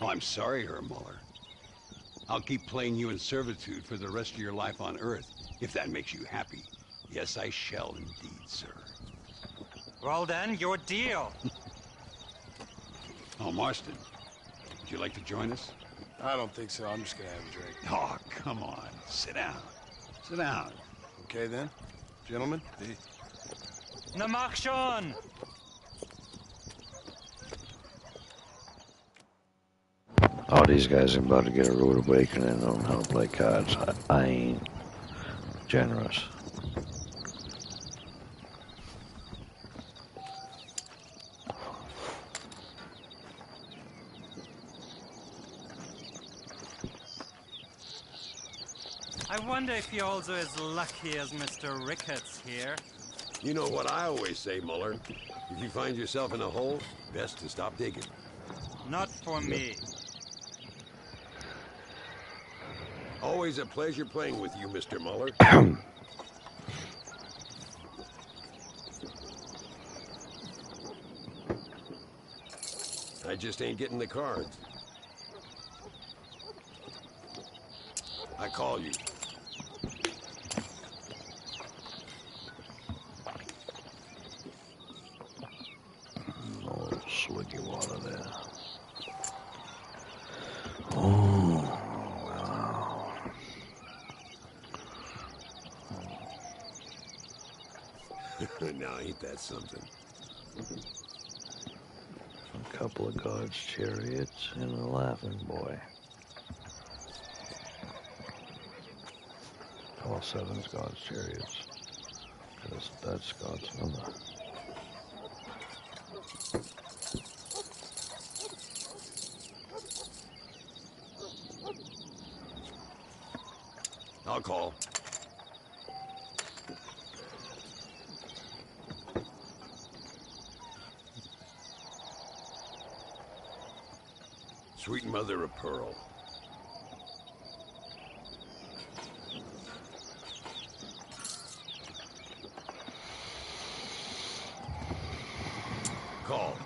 Oh, I'm sorry, Herr Muller. I'll keep playing you in servitude for the rest of your life on Earth, if that makes you happy. Yes, I shall indeed, sir. Well then, your deal. Oh, Marston, would you like to join us? I don't think so. I'm just gonna have a drink. Oh, come on. Sit down. Sit down. Okay, then? Gentlemen? Na mach schon! Oh, these guys are about to get a rude awakening and don't know how to play cards. I ain't generous. I wonder if you're also as lucky as Mr. Ricketts here. You know what I always say, Muller. If you find yourself in a hole, best to stop digging. Not for me. Always a pleasure playing with you, Mr. Muller. I just ain't getting the cards. I call you. Now, ain't that something? A couple of guards' chariots and a laughing boy. Call Seven's God's chariots. Because that's God's number. I'll call. Sweet mother of pearl. Call.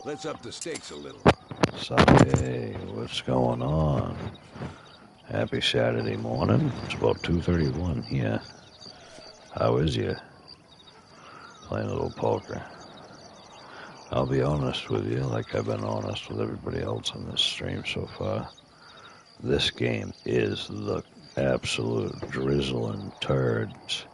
Let's up the stakes a little. Hey, what's going on? Happy Saturday morning. It's about 2:31 here. How is you? Playing a little poker. I'll be honest with you, like I've been honest with everybody else on this stream so far. This game is the absolute drizzling turds.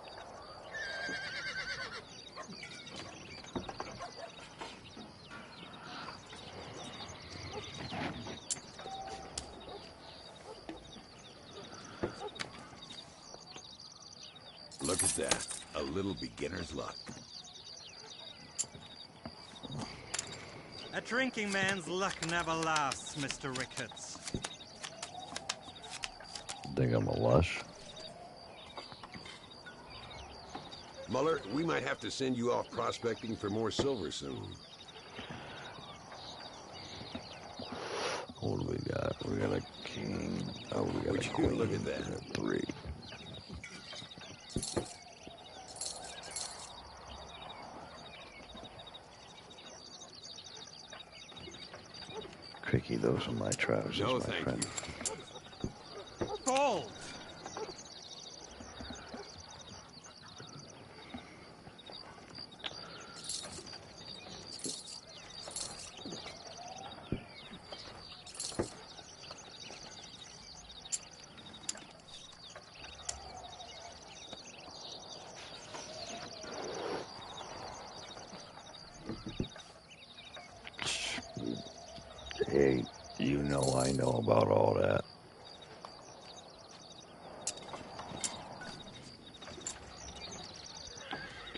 Look at that. A little beginner's luck. A drinking man's luck never lasts, Mr. Ricketts. Think I'm a lush? Muller, we might have to send you off prospecting for more silver soon. What do we got? We got a king. Oh, we got a queen. Look at that. 3. Cricky, those are my trousers, no, my thank friend. You. Gold! Hey, you know I know about all that.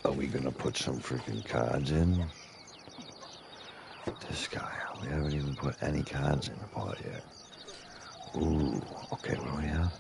Are we gonna put some freaking cards in? This guy, we haven't even put any cards in the pot yet. Ooh, okay, what do we have?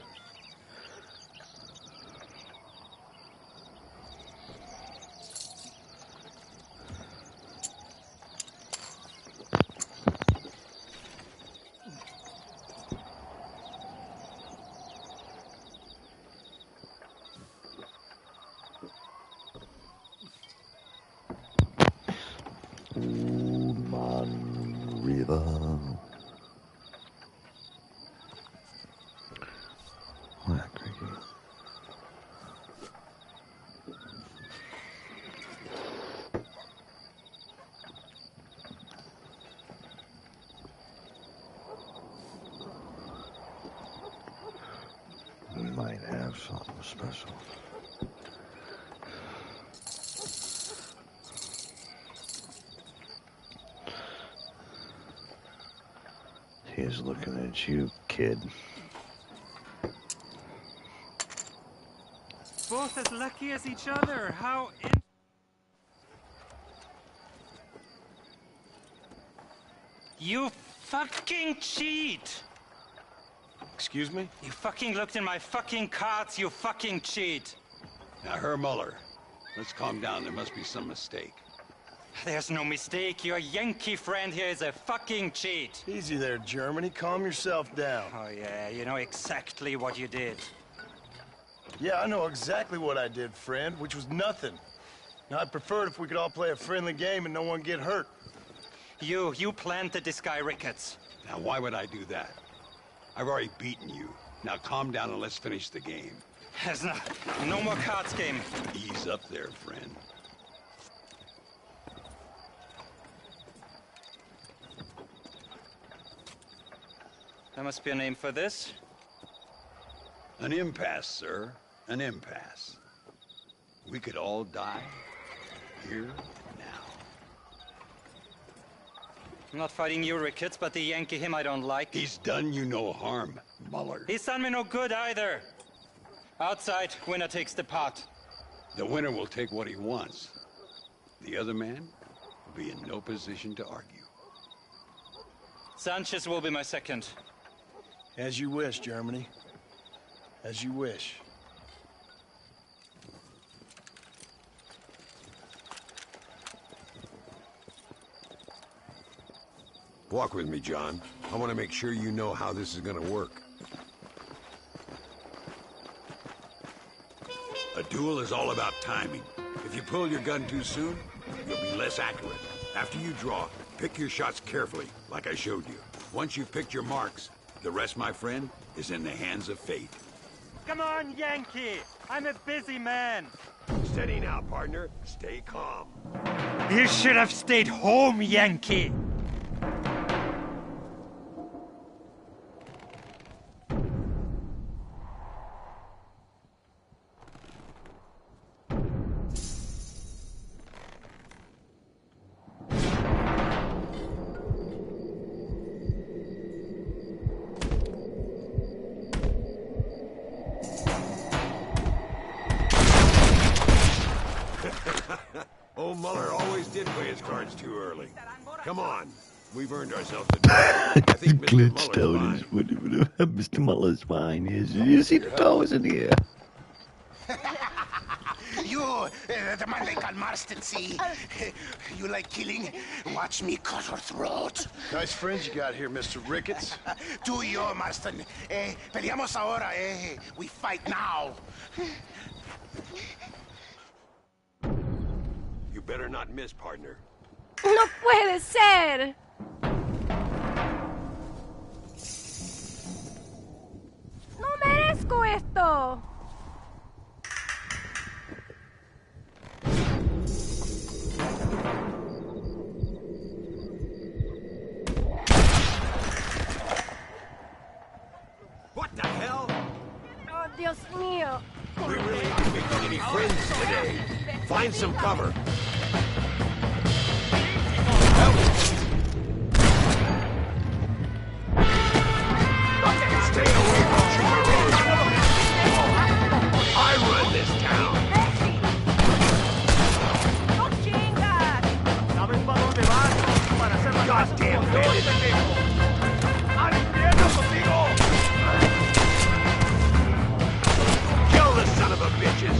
We might have something special. He's looking at you, kid. Both as lucky as each other. How You fucking cheat! Excuse me? You fucking looked in my fucking cards, you fucking cheat! Now, Herr Muller, let's calm down. There must be some mistake. There's no mistake. Your Yankee friend here is a fucking cheat. Easy there, Germany. Calm yourself down. Oh, yeah, you know exactly what you did. Yeah, I know exactly what I did, friend, which was nothing. Now, I'd prefer it if we could all play a friendly game and no one get hurt. You planted this guy, Ricketts. Now, why would I do that? I've already beaten you. Now calm down and let's finish the game. There's no more cards game. Ease up there, friend. There must be a name for this. An impasse, sir. An impasse. We could all die here now. I'm not fighting you, Ricketts, but the Yankee him I don't like. He's done you no harm, Muller. He's done me no good either. Outside, winner takes the pot. The winner will take what he wants. The other man will be in no position to argue. Sanchez will be my second. As you wish, Germany. As you wish. Walk with me, John. I want to make sure you know how this is going to work. A duel is all about timing. If you pull your gun too soon, you'll be less accurate. After you draw, pick your shots carefully, like I showed you. Once you've picked your marks, the rest, my friend, is in the hands of fate. Come on, Yankee! I'm a busy man. Steady now, partner. Stay calm. You should have stayed home, Yankee! Old Muller always did play his cards too early. Come on. We've earned ourselves a duel. I think Mr. Muller's fine. You see the toes in here. You, the man they call Marston, see? You like killing? Watch me cut her throat. Nice friends you got here, Mr. Ricketts. Tú y yo, Marston. Peleamos ahora, We fight now. You better not miss, partner. ¡No puede ser! ¡No merezco esto! What the hell? ¡Oh, Dios mío! We really aren't making any friends today. Find some cover. Stay away from Jupiter. I run this town. ¡No chingas! ¿Sabes para dónde vas? Para hacer la casa. Goddamn bandit. ¡Al infierno contigo! Kill the son of a bitches.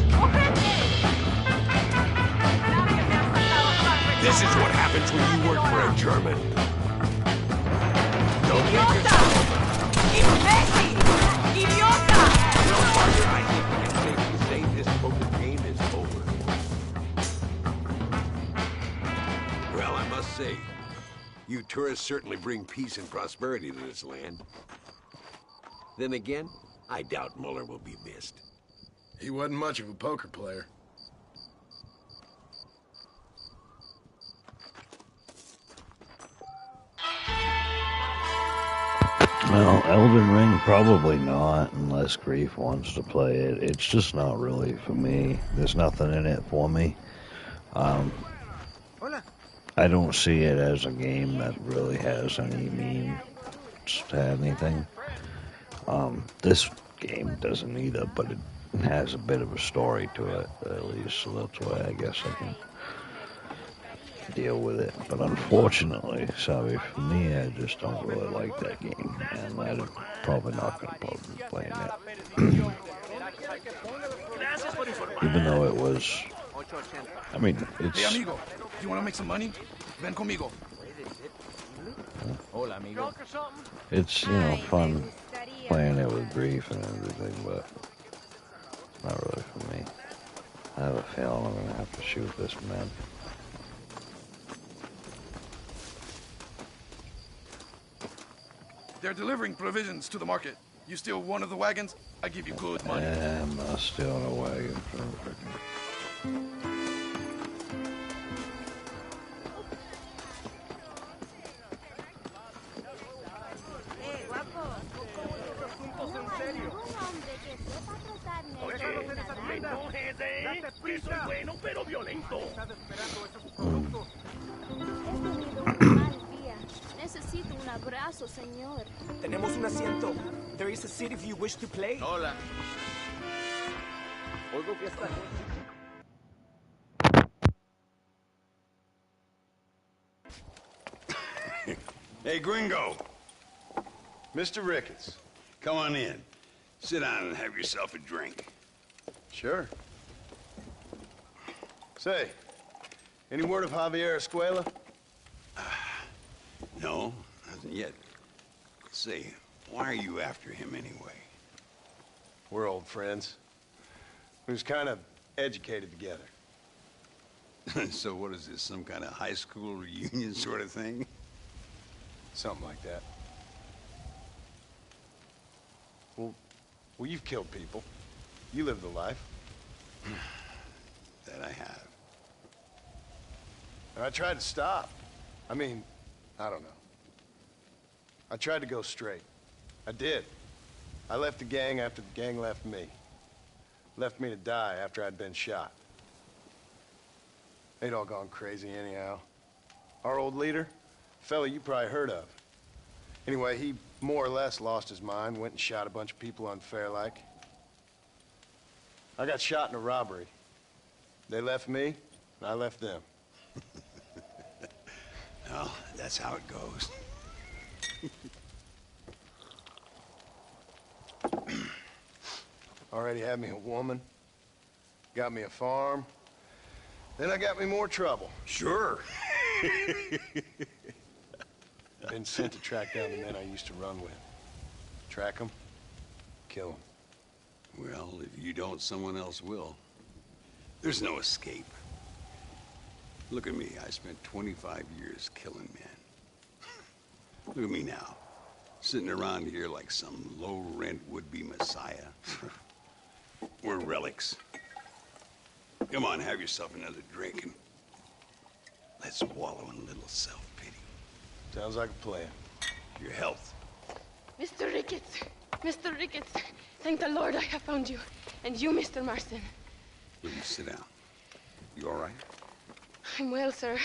This is what happens when you work for a German. Don't make yourself. ¡Imbécil! ¡Idiota! Well, partner, I think we can safely say this poker game is over. Well, I must say, you tourists certainly bring peace and prosperity to this land. Then again, I doubt Muller will be missed. He wasn't much of a poker player. Well, Elden Ring, probably not, unless Grief wants to play it. It's just not really for me. There's nothing in it for me. I don't see it as a game that really has any means to anything. This game doesn't either, but it has a bit of a story to it, at least, so that's why I guess I can deal with it. But unfortunately, sorry for me, I just don't really like that game, and I'm probably not going to be playing it. Even though it was, I mean, it's... Hey, amigo, you want to make some money? Ven conmigo. Hola, amigo. It's, you know, fun playing it with Grief and everything, but not really for me. I have a feeling I'm going to have to shoot this man. They're delivering provisions to the market. You steal one of the wagons, I give you good money. I'm stealing a wagon. Necesito un abrazo, señor. Tenemos un asiento. There is a seat if you wish to play. Hola. Oigo que está. Hey, gringo. Mr. Ricketts. Come on in. Sit down and have yourself a drink. Sure. Say, any word of Javier Escuela? No, nothing yet. Say, why are you after him anyway? We're old friends. We was kind of educated together. So what is this, some kind of high school reunion sort of thing? Something like that. Well, you've killed people. You lived the life. That I have. And I tried to stop. I mean, I don't know. I tried to go straight. I did. I left the gang after the gang left me. Left me to die after I'd been shot. They'd all gone crazy anyhow. Our old leader, fella you probably heard of. Anyway, he more or less lost his mind, went and shot a bunch of people unfair like. I got shot in a robbery. They left me, and I left them. Well, that's how it goes. Already had me a woman, got me a farm, then I got me more trouble. Sure. Been sent to track down the men I used to run with. Track them, kill them. Well, if you don't, someone else will. There's no escape. Look at me, I spent 25 years killing men. Look at me now, sitting around here like some low-rent would-be messiah. We're relics. Come on, have yourself another drink and let's wallow in a little self-pity. Sounds like a plan. Your health. Mr. Ricketts! Mr. Ricketts! Thank the Lord I have found you. And you, Mr. Marston. Will you sit down? You all right? I'm well, sir.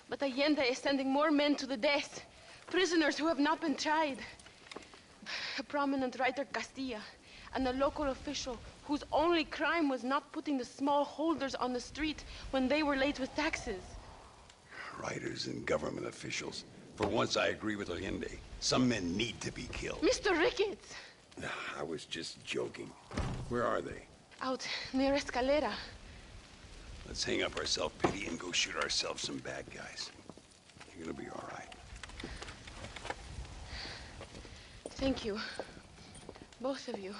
But Allende is sending more men to the death. Prisoners who have not been tried. A prominent writer, Castilla, and a local official whose only crime was not putting the small holders on the street when they were late with taxes. Writers and government officials. For once, I agree with Allende. Some men need to be killed. Mr. Ricketts! I was just joking. Where are they? Out near Escalera. Let's hang up our self-pity and go shoot ourselves some bad guys. You're gonna be all right. Thank you. Both of you.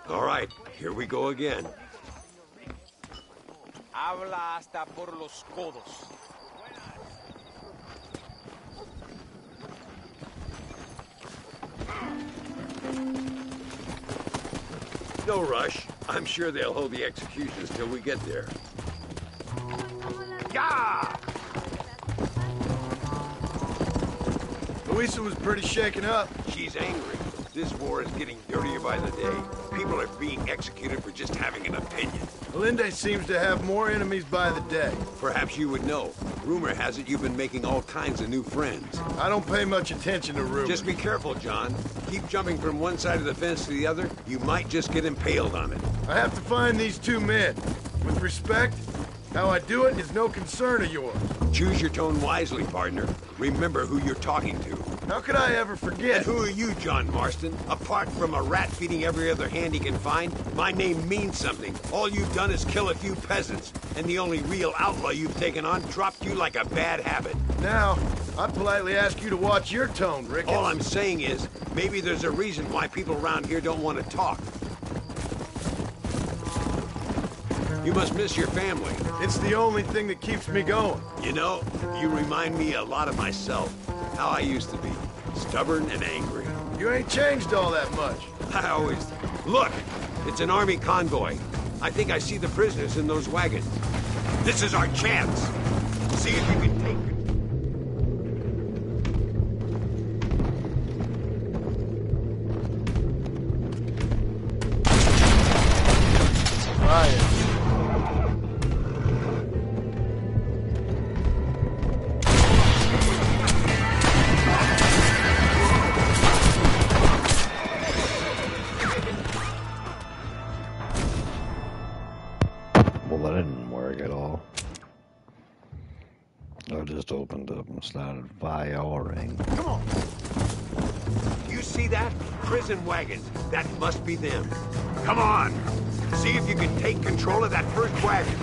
All right, here we go again. Habla hasta por los codos. No rush. I'm sure they'll hold the executions till we get there. Yeah! Luisa was pretty shaken up. She's angry. This war is getting dirtier by the day. People are being executed for just having an opinion. Allende seems to have more enemies by the day. Perhaps you would know. Rumor has it you've been making all kinds of new friends. I don't pay much attention to rumors. Just be careful, John. Keep jumping from one side of the fence to the other. You might just get impaled on it. I have to find these two men. With respect, how I do it is no concern of yours. Choose your tone wisely, partner. Remember who you're talking to. How could I ever forget? And who are you, John Marston? Apart from a rat feeding every other hand he can find, my name means something. All you've done is kill a few peasants, and the only real outlaw you've taken on dropped you like a bad habit. Now, I politely ask you to watch your tone, Ricketts. All I'm saying is, maybe there's a reason why people around here don't want to talk. You must miss your family. It's the only thing that keeps me going. You know, you remind me a lot of myself. How I used to be. Stubborn and angry. You ain't changed all that much. I always... Look! It's an army convoy. I think I see the prisoners in those wagons. This is our chance. See if you can take it. Well, that didn't work at all. I just opened up and started firing. Come on! You see that? Prison wagons. That must be them. Come on! See if you can take control of that first wagon.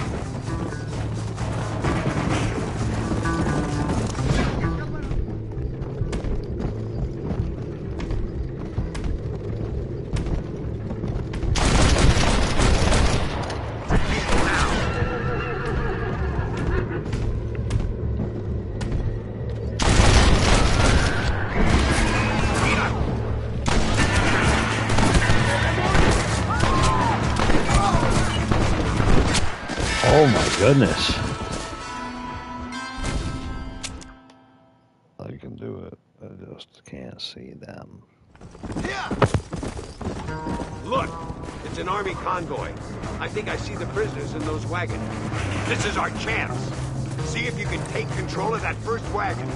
Oh my goodness. I can do it. I just can't see them. Look! It's an army convoy. I think I see the prisoners in those wagons. This is our chance. See if you can take control of that first wagon.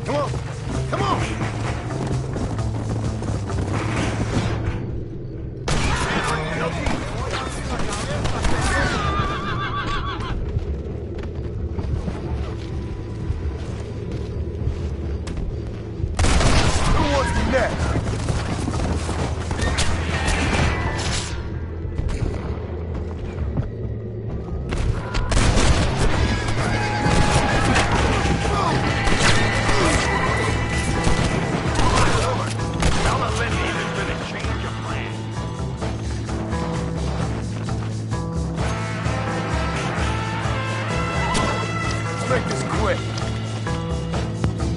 Come on! Come on!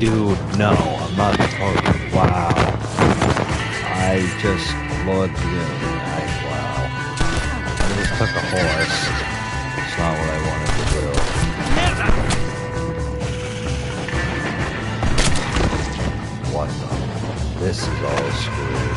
Dude, no, I'm not supposed to. Wow. I just looked in. Wow. I just took a horse. It's not what I wanted to do. What the? This is all screwed.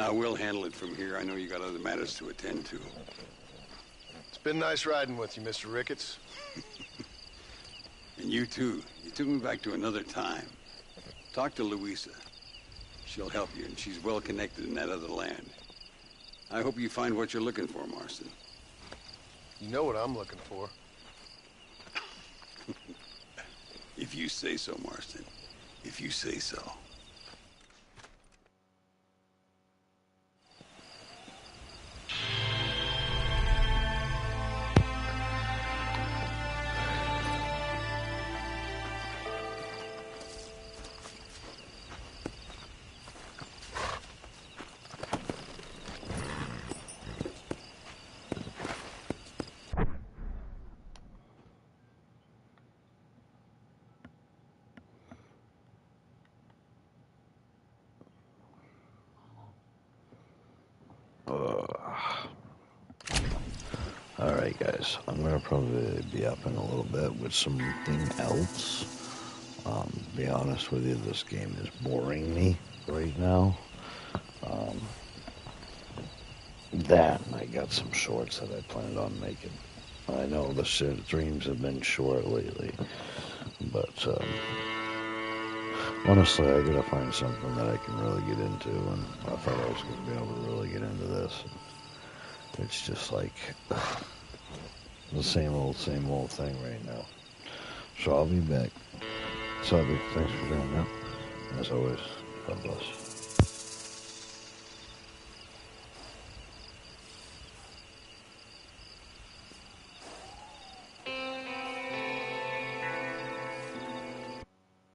We'll handle it from here. I know you got other matters to attend to. It's been nice riding with you, Mr. Ricketts. And you too. You took me back to another time. Talk to Louisa. She'll help you, and she's well connected in that other land. I hope you find what you're looking for, Marston. You know what I'm looking for. If you say so, Marston. If you say so. Alright guys, I'm gonna probably be up in a little bit with something else. To be honest with you, this game is boring me right now. That, and I got some shorts that I planned on making. I know the streams have been short lately, but honestly, I gotta find something that I can really get into, and I thought I was gonna be able to really get into this. It's just like the same old thing right now. So I'll be back. So thanks for joining up. As always, God bless.